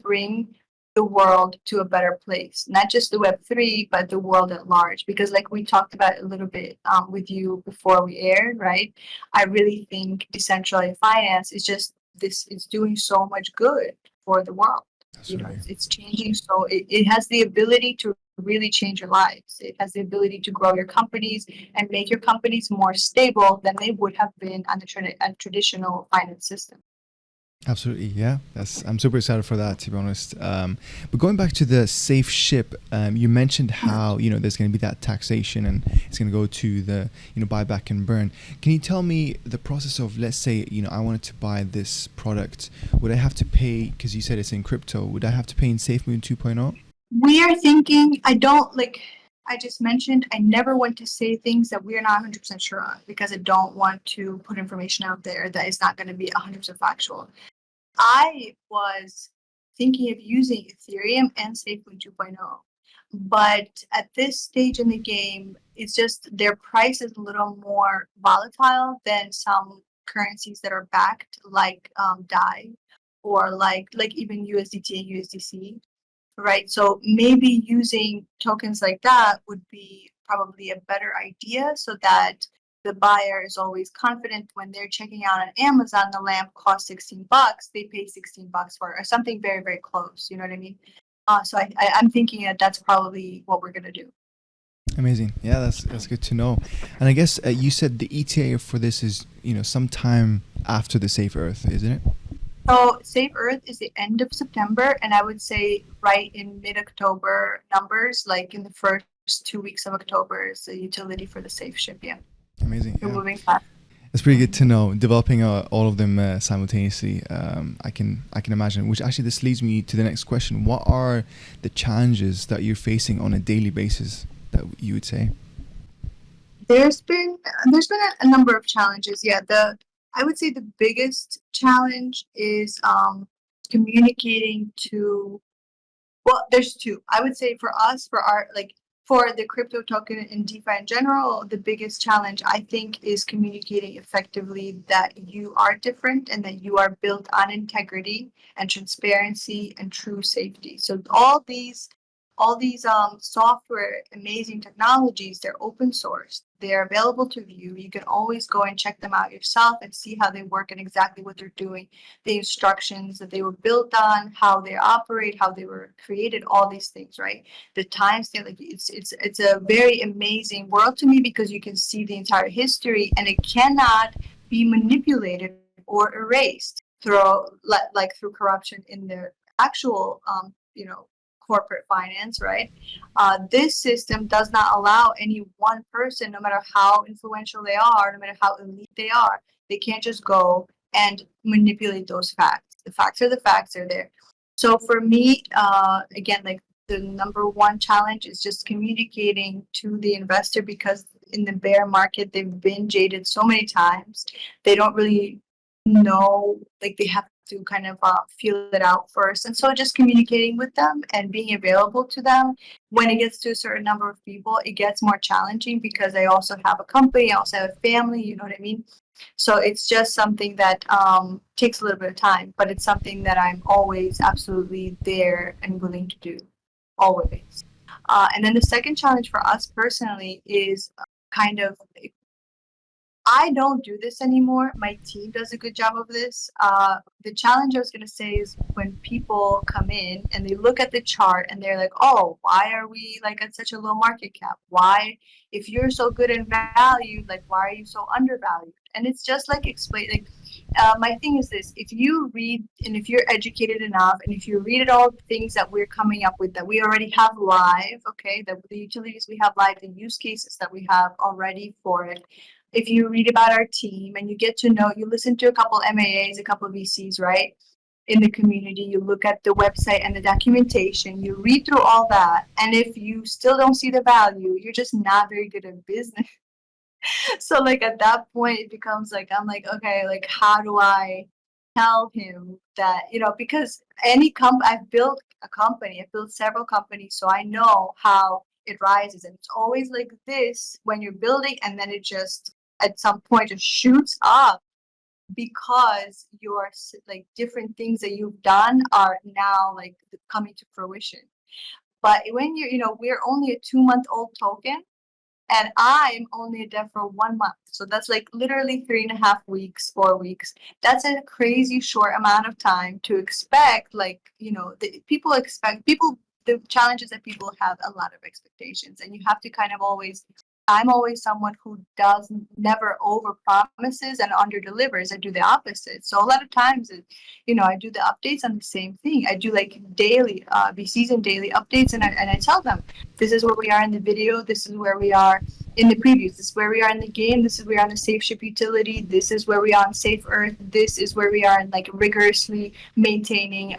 bring the world to a better place, not just the Web3, but the world at large. Because like we talked about a little bit with you before we aired, right? I really think decentralized finance is just this is doing so much good for the world. Absolutely. It's changing. So it has the ability to really change your lives. It has the ability to grow your companies and make your companies more stable than they would have been on the traditional finance system. Absolutely, yeah. I'm super excited for that, to be honest. But going back to the safe ship, you mentioned how there's going to be that taxation and it's going to go to the buyback and burn. Can you tell me the process of, let's say I wanted to buy this product, would I have to pay, because you said it's in crypto, would I have to pay in SafeMoon 2.0? We are thinking. I don't like. I just mentioned I never want to say things that we're not 100% sure on because I don't want to put information out there that is not going to be 100% factual. I was thinking of using Ethereum and SafeMoon 2.0, but at this stage in the game, it's just their price is a little more volatile than some currencies that are backed, like DAI, or like even USDT and USDC, right? So maybe using tokens like that would be probably a better idea, so that the buyer is always confident when they're checking out on Amazon, the lamp costs $16, they pay $16 for it, or something very, very close. You know what I mean? So I'm thinking that that's probably what we're going to do. Amazing. Yeah, that's good to know. And I guess you said the ETA for this is sometime after the Safe Earth, isn't it? So Safe Earth is the end of September, and I would say right in mid-October numbers, like in the first 2 weeks of October, is the utility for the Safe ship. Yeah, Amazing. we're Yeah. moving fast. It's pretty good to know. Developing all of them simultaneously, I can imagine. Which actually, this leads me to the next question: what are the challenges that you're facing on a daily basis that you would say? There's been a number of challenges. Yeah, I would say the biggest challenge is communicating to. Well, there's two. I would say for us, for the crypto token and DeFi in general, the biggest challenge I think is communicating effectively that you are different and that you are built on integrity and transparency and true safety. So all these all these software amazing technologies, they're open source, they're available to view. You can always go and check them out yourself and see how they work and exactly what they're doing, the instructions that they were built on, how they operate, how they were created, all these things, right? The timestamp, like it's a very amazing world to me because you can see the entire history and it cannot be manipulated or erased through like through corruption in the actual corporate finance, right? This system does not allow any one person, no matter how influential they are, no matter how elite they are, they can't just go and manipulate those facts. The facts are the facts, are there. So for me, again, like the number one challenge is just communicating to the investor because in the bear market, they've been jaded so many times. They don't really know, like they have to kind of feel it out first. And so just communicating with them and being available to them when it gets to a certain number of people, it gets more challenging because I also have a company, I also have a family, you know what I mean? So it's just something that takes a little bit of time, but it's something that I'm always absolutely there and willing to do, always. And then the second challenge for us personally is kind of I don't do this anymore. My team does a good job of this. The challenge I was going to say is when people come in and they look at the chart and they're like, oh, why are we like at such a low market cap? Why, if you're so good in value, like, why are you so undervalued? And it's just like explain, like, my thing is this, if you read and if you're educated enough and if you read all the things that we're coming up with that we already have live, okay, the utilities we have live, the use cases that we have already for it, if you read about our team and you get to know, you listen to a couple MAAs, a couple VCs, right? In the community, you look at the website and the documentation, you read through all that. And if you still don't see the value, you're just not very good at business. So like at that point it becomes like I'm like, okay, like how do I tell him that, because I've built a company, I've built several companies, so I know how it rises and it's always like this when you're building and then it just at some point just shoots up because your like different things that you've done are now like coming to fruition. But when we're only a 2-month-old token and I'm only a dev for 1 month. So that's like literally 3.5 weeks, 4 weeks. That's a crazy short amount of time to expect, like, the challenges that people have a lot of expectations. And you have to kind of I'm always someone who does never over promises and under delivers. I do the opposite. So a lot of times, I do the updates on the same thing. I do like daily, season daily updates, and I tell them, this is where we are in the video. This is where we are in the previews. This is where we are in the game. This is where we are on the safe ship utility. This is where we are on safe earth. This is where we are in like rigorously maintaining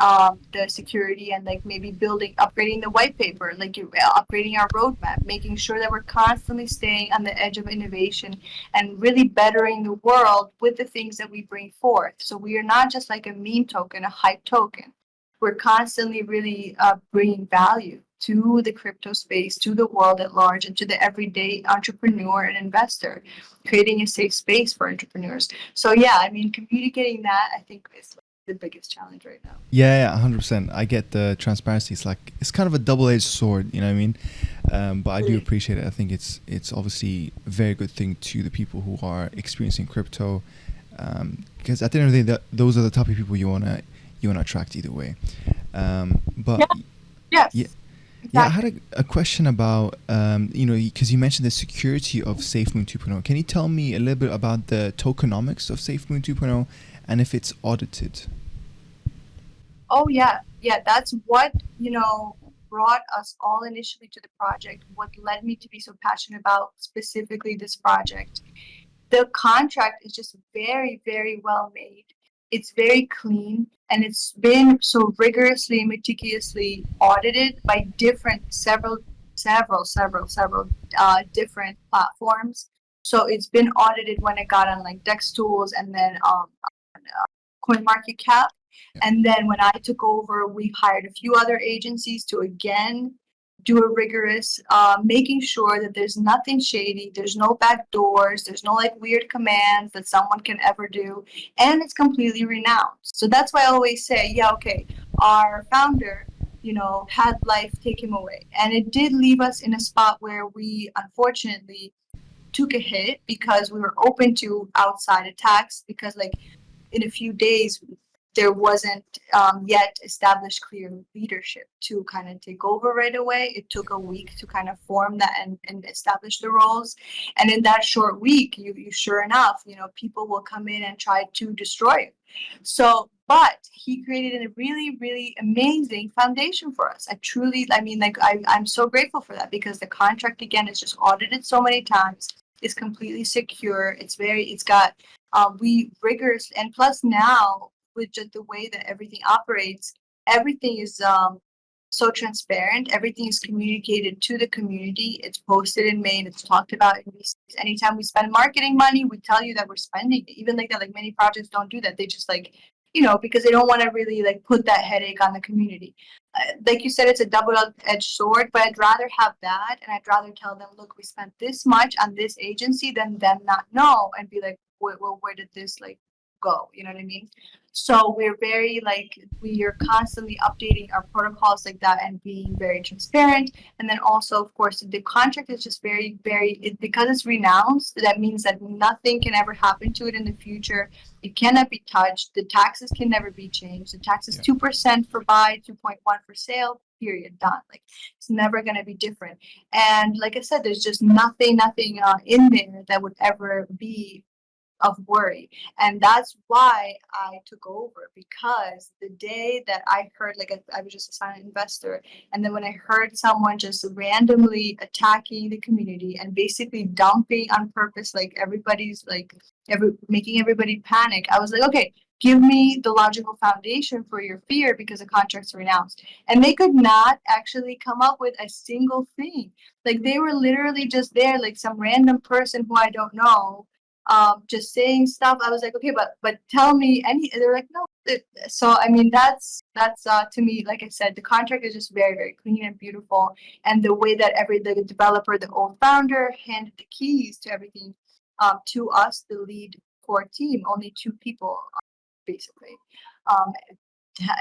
the security and like maybe upgrading the white paper, like upgrading our roadmap, making sure that we're constantly staying on the edge of innovation and really bettering the world with the things that we bring forth. So we are not just like a meme token, a hype token. We're constantly really bringing value to the crypto space, to the world at large, and to the everyday entrepreneur and investor, creating a safe space for entrepreneurs. So yeah, I mean, communicating that I think is the biggest challenge right now. Yeah, 100%. I get the transparency. It's kind of a double-edged sword, you know what I mean? But I do appreciate it. I think it's obviously a very good thing to the people who are experiencing crypto, because at the end of the day, those are the type of people you wanna attract either way. But Yes. yeah. Exactly. Yeah, I had a question about, because you mentioned the security of SafeMoon 2.0. Can you tell me a little bit about the tokenomics of SafeMoon 2.0 and if it's audited? Oh yeah, that's what brought us all initially to the project. What led me to be so passionate about specifically this project. The contract is just very, very well made. It's very clean and it's been so rigorously and meticulously audited by several different platforms. So it's been audited when it got on like Dex Tools and then CoinMarketCap. And then when I took over, we hired a few other agencies to again do a rigorous, making sure that there's nothing shady, there's no back doors, there's no like weird commands that someone can ever do, and it's completely renounced. So that's why I always say, yeah, okay, our founder had life take him away. And it did leave us in a spot where we unfortunately took a hit because we were open to outside attacks, because like in a few days there wasn't yet established clear leadership to kind of take over right away. It took a week to kind of form that and establish the roles. And in that short week, you sure enough, people will come in and try to destroy it. So, but he created a really, really amazing foundation for us. I'm so grateful for that, because the contract, again, is just audited so many times. It's completely secure. It's got we rigorous, and plus now with just the way that everything operates, everything is so transparent. Everything is communicated to the community. It's posted in Maine. It's talked about in VCs. Anytime we spend marketing money, we tell you that we're spending it. Even like that, like many projects don't do that. They just like, because they don't want to really like put that headache on the community. Like you said, it's a double-edged sword, but I'd rather have that, and I'd rather tell them, look, we spent this much on this agency, than them not know and be like, well, where did this like go? You know what I mean? So we're very like, we are constantly updating our protocols like that and being very transparent. And then also, of course, the contract is just very, because it's renounced, that means that nothing can ever happen to it in the future. It cannot be touched. The taxes can never be changed. The tax is 2% for buy, 2.1 for sale, period, done. Like, it's never going to be different. And like I said, there's just nothing in there that would ever be of worry. And that's why I took over, because the day that I heard, like I was just a silent investor, and then when I heard someone just randomly attacking the community and basically dumping on purpose, like everybody's like making everybody panic, I was like, okay, give me the logical foundation for your fear, because the contracts are renounced. And they could not actually come up with a single thing. Like, they were literally just there, like some random person who I don't know, just saying stuff. I was like, okay, but tell me any. They're like, no. So I mean, that's to me, like I said, the contract is just very, very clean and beautiful, and the way that the developer, the old founder, handed the keys to everything, to us, the lead core team, only two people, basically.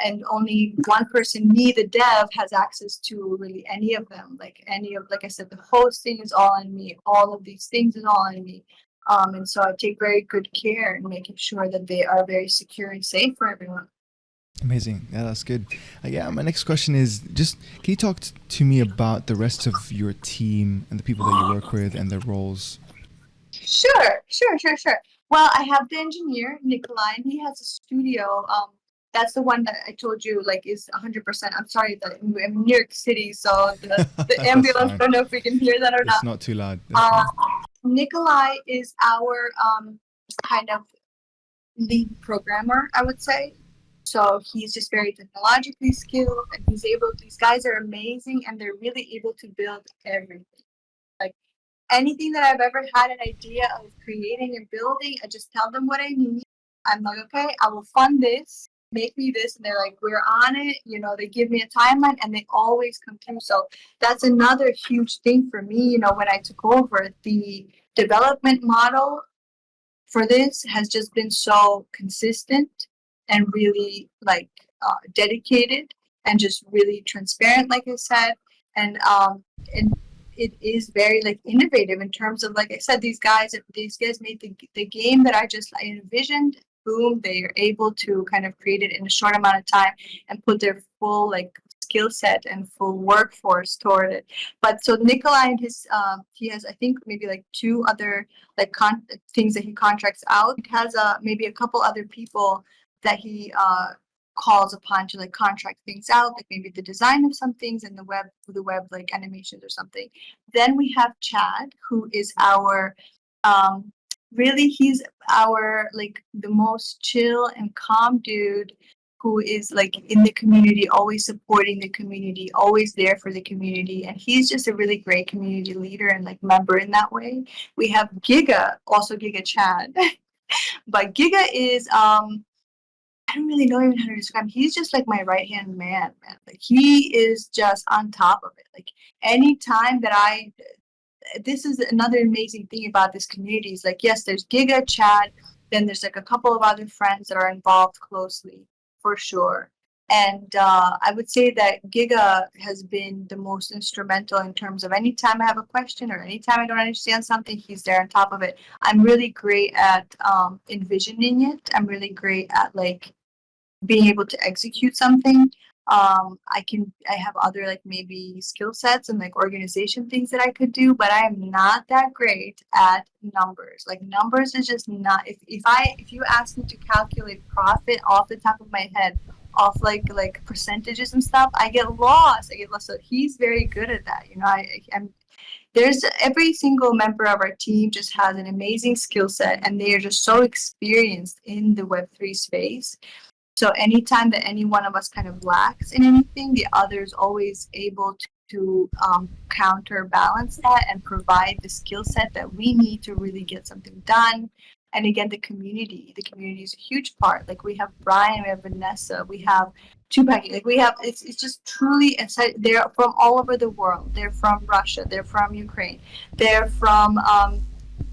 And only one person, me, the dev, has access to really any of them. Like I said, the hosting is all on me. All of these things is all on me. And so I take very good care in making sure that they are very secure and safe for everyone. Amazing. Yeah, that's good. Yeah, my next question is just, can you talk to me about the rest of your team and the people that you work with and their roles? Sure. Well, I have the engineer, Nikolai, and he has a studio. That's the one that I told you, like, is 100%. I'm sorry that I'm in New York City, so the ambulance, I don't know if we can hear that or It's not. not too loud. That's fine. Nikolai is our kind of lead programmer, I would say. So he's just very technologically skilled, and these guys are amazing, and they're really able to build everything. Like, anything that I've ever had an idea of creating and building, I just tell them what I need. I'm like, okay, I will fund this, make me this, and they're like, we're on it. They give me a timeline, and they always come through. So that's another huge thing for me. When I took over, the development model for this has just been so consistent and really like dedicated and just really transparent, like I said. And it is very like innovative in terms of, like I said, these guys made the game that I envisioned. Boom, they are able to kind of create it in a short amount of time and put their full like skill set and full workforce toward it. But so Nikolai and he has, I think, maybe like two other like things that he contracts out. He has maybe a couple other people that he calls upon to like contract things out, like maybe the design of some things and the web like animations or something. Then we have Chad, who is our really, he's our like the most chill and calm dude, who is like in the community, always supporting the community, always there for the community. And he's just a really great community leader and like member in that way. We have Giga, also Giga Chad. But Giga is I don't really know even how to describe him. He's just like my right hand man. Like, he is just on top of it. Like, anytime that this is another amazing thing about this community is like, yes, there's Giga, Chad, then there's like a couple of other friends that are involved closely, for sure. And I would say that Giga has been the most instrumental in terms of anytime I have a question or anytime I don't understand something, he's there on top of it. I'm really great at envisioning it. I'm really great at like being able to execute something. I have other like maybe skill sets and like organization things that I could do, but I am not that great at numbers. Like numbers is just not, if you ask me to calculate profit off the top of my head, off like percentages and stuff, I get lost. So he's very good at that. I'm there's every single member of our team just has an amazing skill set, and they are just so experienced in the Web3 space. So anytime that any one of us kind of lacks in anything, the other is always able to counterbalance that and provide the skill set that we need to really get something done. And again, the community is a huge part. Like we have Brian, we have Vanessa, we have Tupac. Like we have, it's just truly, they're from all over the world. They're from Russia, they're from Ukraine, they're from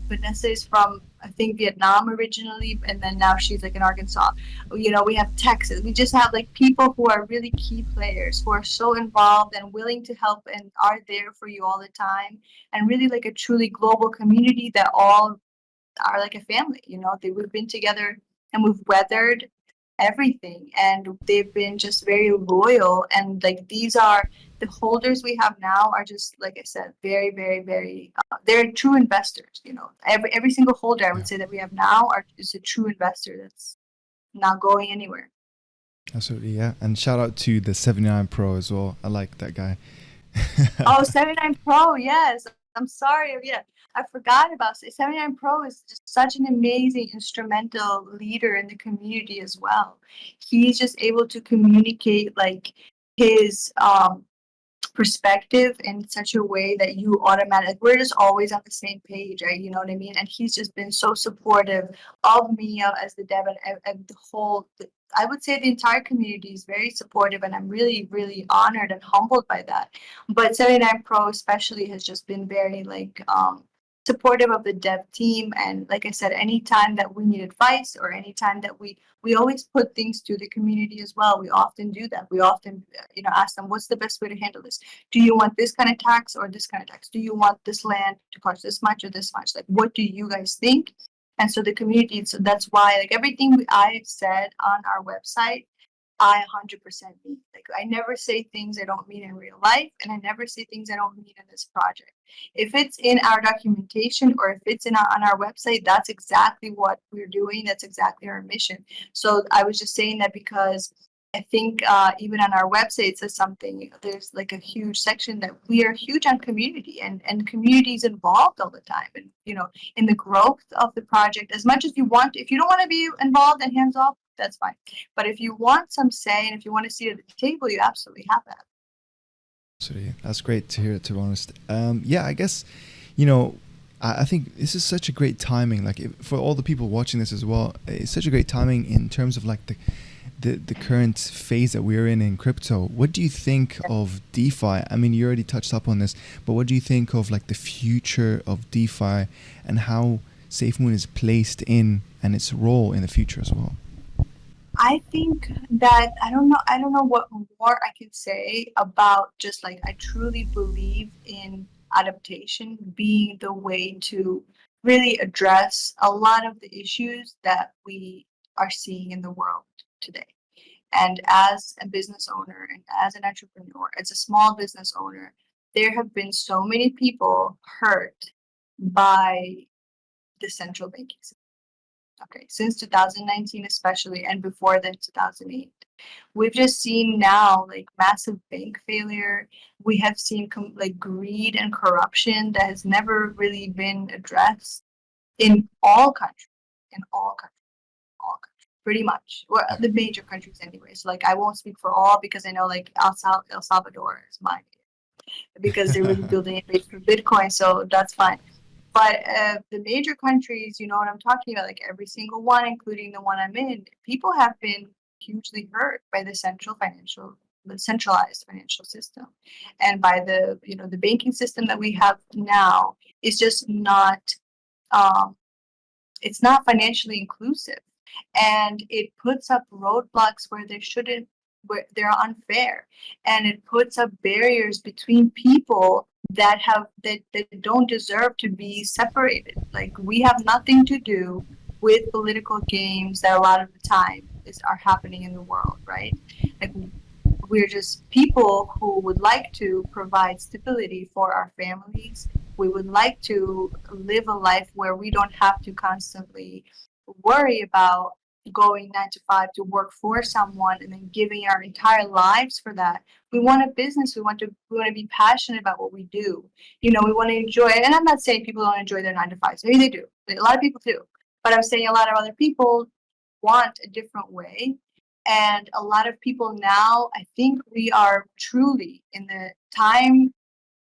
Vanessa is from, I think, Vietnam originally, and then now she's like in Arkansas. We have Texas. We just have like people who are really key players who are so involved and willing to help and are there for you all the time, and really like a truly global community that all are like a family. We've been together and we've weathered everything, and they've been just very loyal. And like these are the holders we have now are just like I said, very, very, very. They're true investors. Every single holder I Yeah, would say that we have now is a true investor that's not going anywhere. absolutely. Yeah, and shout out to the 79 Pro as well. I like that guy. Oh, 79 Pro, yes. I'm sorry. Yeah, I forgot about 79 Pro is just such an amazing instrumental leader in the community as well. He's just able to communicate like his perspective in such a way that you automatically we're just always on the same page, right? You know what I mean? And he's just been so supportive of me as the dev, and I would say the entire community is very supportive, and I'm really, really honored and humbled by that. But 79 Pro especially has just been very like supportive of the dev team. And like I said, anytime that we need advice or anytime that we always put things to the community as well. We often do that. We often ask them, what's the best way to handle this? Do you want this kind of tax or this kind of tax? Do you want this land to cost this much or this much? Like, what do you guys think? And so the community, so that's why like everything I've said on our website, I 100% mean. Like I never say things I don't mean in real life, and I never say things I don't mean in this project. If it's in our documentation or if it's on our website, that's exactly what we're doing. That's exactly our mission. So I was just saying that because I think even on our website it says something. There's like a huge section that we are huge on community, and community is involved all the time, and in the growth of the project as much as you want. If you don't want to be involved and hands off, that's fine. But if you want some say and if you want to sit at the table, you absolutely have that. Absolutely. That's great to hear, to be honest. Yeah, I guess, you know, I think this is such a great timing. Like for all the people watching this as well, it's such a great timing in terms of like the current phase that we're in crypto. What do you think of DeFi? I mean, you already touched up on this, but what do you think of like the future of DeFi and how SafeMoon is placed in and its role in the future as well? I think that I don't know what more I can say about just like I truly believe in adaptation being the way to really address a lot of the issues that we are seeing in the world today. And as a business owner and as an entrepreneur, as a small business owner, there have been so many people hurt by the central banking system. Okay, since 2019 especially, and before then 2008. We've just seen now like massive bank failure. We have seen like greed and corruption that has never really been addressed in all countries, in all countries, pretty much, or Yeah. the major countries anyway. So like I won't speak for all because I know like El Salvador is mine because they're really building it based for Bitcoin, so that's fine. But the major countries, you know what I'm talking about, like every single one, including the one I'm in, people have been hugely hurt by the centralized financial system, and by the banking system that we have now is just not um, it's not financially inclusive, and it puts up roadblocks where there shouldn't they're unfair, and it puts up barriers between people that don't deserve to be separated. Like, we have nothing to do with political games that a lot of the time are happening in the world, right? Like, we're just people who would like to provide stability for our families. We would like to live a life where we don't have to constantly worry about going 9 to 5 to work for someone and then giving our entire lives for that. We want a business. We want to be passionate about what we do. We want to enjoy it. And I'm not saying people don't enjoy their 9 to 5s. Maybe they do. A lot of people do. But I'm saying a lot of other people want a different way. And a lot of people now, I think we are truly in the time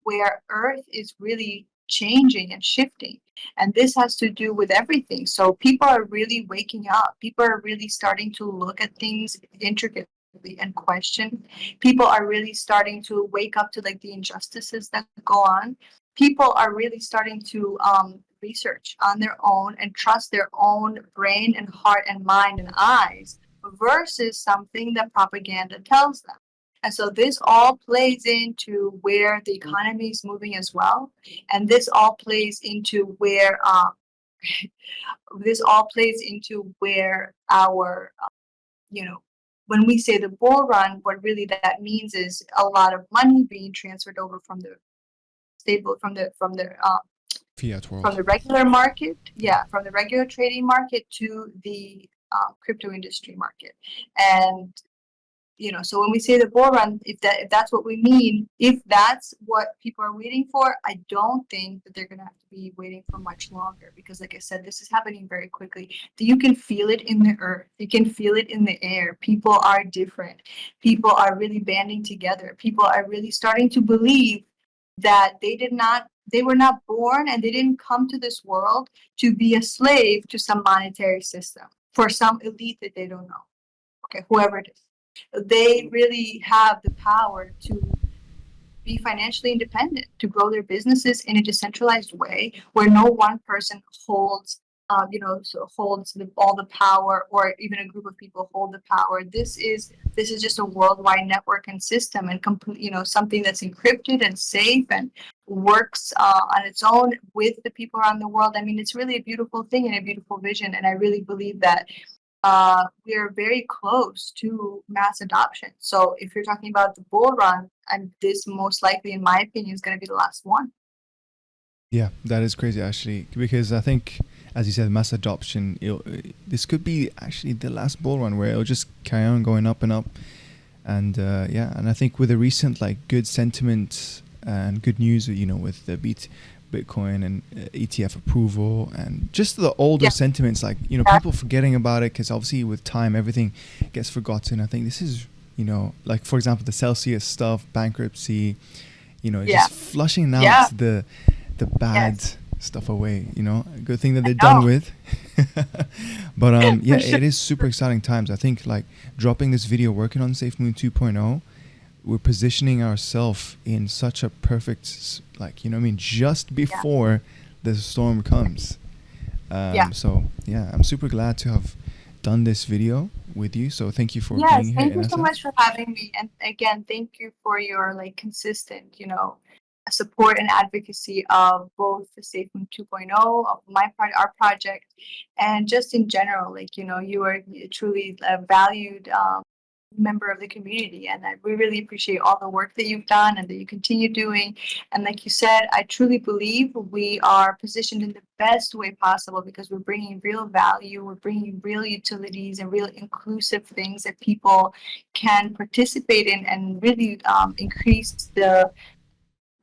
where Earth is really changing and shifting. And this has to do with everything. So people are really waking up. People are really starting to look at things intricately and question. People are really starting to wake up to like the injustices that go on. People are really starting to research on their own and trust their own brain and heart and mind and eyes versus something that propaganda tells them. And so this all plays into where the economy is moving as well. And this all plays into where our when we say the bull run, what really that means is a lot of money being transferred over from the stable Fiat from world. the regular market, from the regular trading market to the crypto industry market. And so when we say the bull run, if that's what we mean, if that's what people are waiting for, I don't think that they're going to have to be waiting for much longer, because like I said, this is happening very quickly. You can feel it in the earth. You can feel it in the air. People are different. People are really banding together. People are really starting to believe that they were not born and they didn't come to this world to be a slave to some monetary system for some elite that they don't know. Okay, whoever it is. They really have the power to be financially independent, to grow their businesses in a decentralized way where no one person holds all the power, or even a group of people hold the power. This is just a worldwide network and system, and something that's encrypted and safe and works on its own with the people around the world. I mean, it's really a beautiful thing and a beautiful vision, and I really believe that we are very close to mass adoption. So if you're talking about the bull run, and this most likely, in my opinion, is going to be the last one. Yeah, that is crazy actually, because I think, as you said, mass adoption, this could be actually the last bull run where it'll just carry on going up and up. And and I think with the recent like good sentiment and good news, with the Bitcoin and ETF approval, and just the older sentiments, like people forgetting about it, because obviously with time everything gets forgotten. I think this is like, for example, the Celsius stuff, bankruptcy, just flushing out the bad stuff away. Good thing that they're done with. But it is super exciting times. I think like dropping this video, working on SafeMoon 2.0, we're positioning ourselves in such a perfect, like, just before the storm comes. So I'm super glad to have done this video with you. So thank you for being here. Thank you so much for having me. And again, thank you for your like consistent, support and advocacy of both the SafeMoon 2.0, of our project, and just in general, like, you are truly a valued member of the community, and we really appreciate all the work that you've done and that you continue doing. And like you said, I truly believe we are positioned in the best way possible, because we're bringing real value, we're bringing real utilities and real inclusive things that people can participate in, and really increase the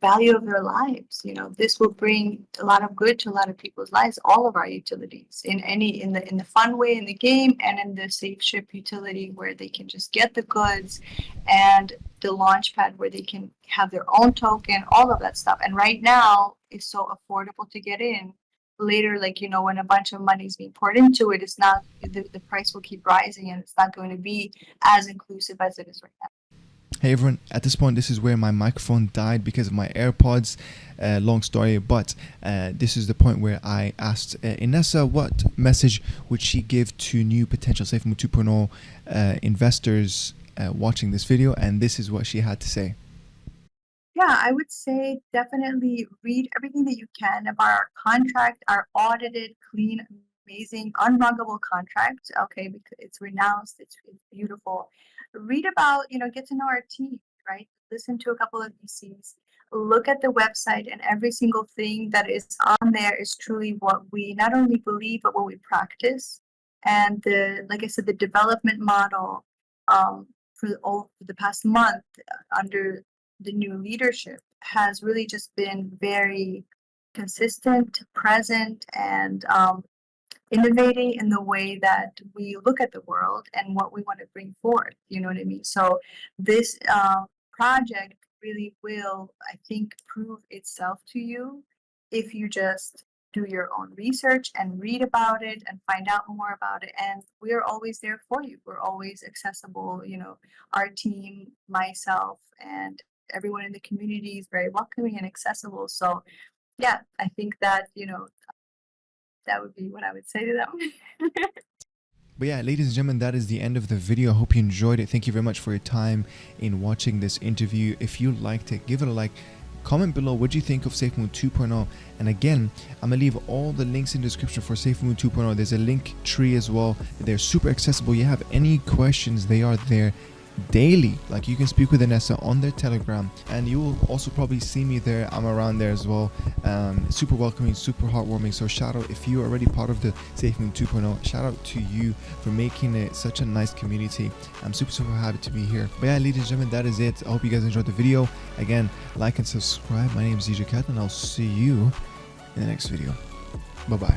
value of their lives. This will bring a lot of good to a lot of people's lives. All of our utilities, in the fun way in the game, and in the safe ship utility where they can just get the goods, and the launch pad where they can have their own token, all of that stuff. And right now it's so affordable to get in. Later, like, when a bunch of money is being poured into it, it's not, the price will keep rising, and it's not going to be as inclusive as it is right now. Hey everyone, at this point this is where my microphone died because of my AirPods. Long story, but this is the point where I asked Inessa what message would she give to new potential SafeMoon 2.0 investors watching this video, and this is what she had to say. Yeah, I would say definitely read everything that you can about our contract, our audited, clean, amazing, unwrongable contract. Okay, because it's renounced, it's beautiful. Read about, get to know our team, right? Listen to a couple of VCs. Look at the website, and every single thing that is on there is truly what we not only believe but what we practice. And like I said, the development model for the past month under the new leadership has really just been very consistent, present, and innovating in the way that we look at the world and what we want to bring forth. You know what I mean? So this project really will, I think, prove itself to you if you just do your own research and read about it and find out more about it. And we're always there for you. We're always accessible. Our team, myself, and everyone in the community is very welcoming and accessible. So yeah, I think that, that would be what I would say to them. But yeah, ladies and gentlemen, that is the end of the video. I hope you enjoyed it. Thank you very much for your time in watching this interview. If you liked it, give it a like. Comment below what you think of SafeMoon 2.0. And again, I'm going to leave all the links in the description for SafeMoon 2.0. There's a link tree as well. They're super accessible. You have any questions, they are there daily. Like, you can speak with Anessa on their Telegram, and you will also probably see me there. I'm around there as well. Super welcoming, super heartwarming. So shout out if you're already part of the SafeMoon 2.0. Shout out to you for making it such a nice community. I'm super happy to be here. But yeah, ladies and gentlemen, that is it. I hope you guys enjoyed the video. Again, like and subscribe. My name is DJ Cat, and I'll see you in the next video. Bye bye.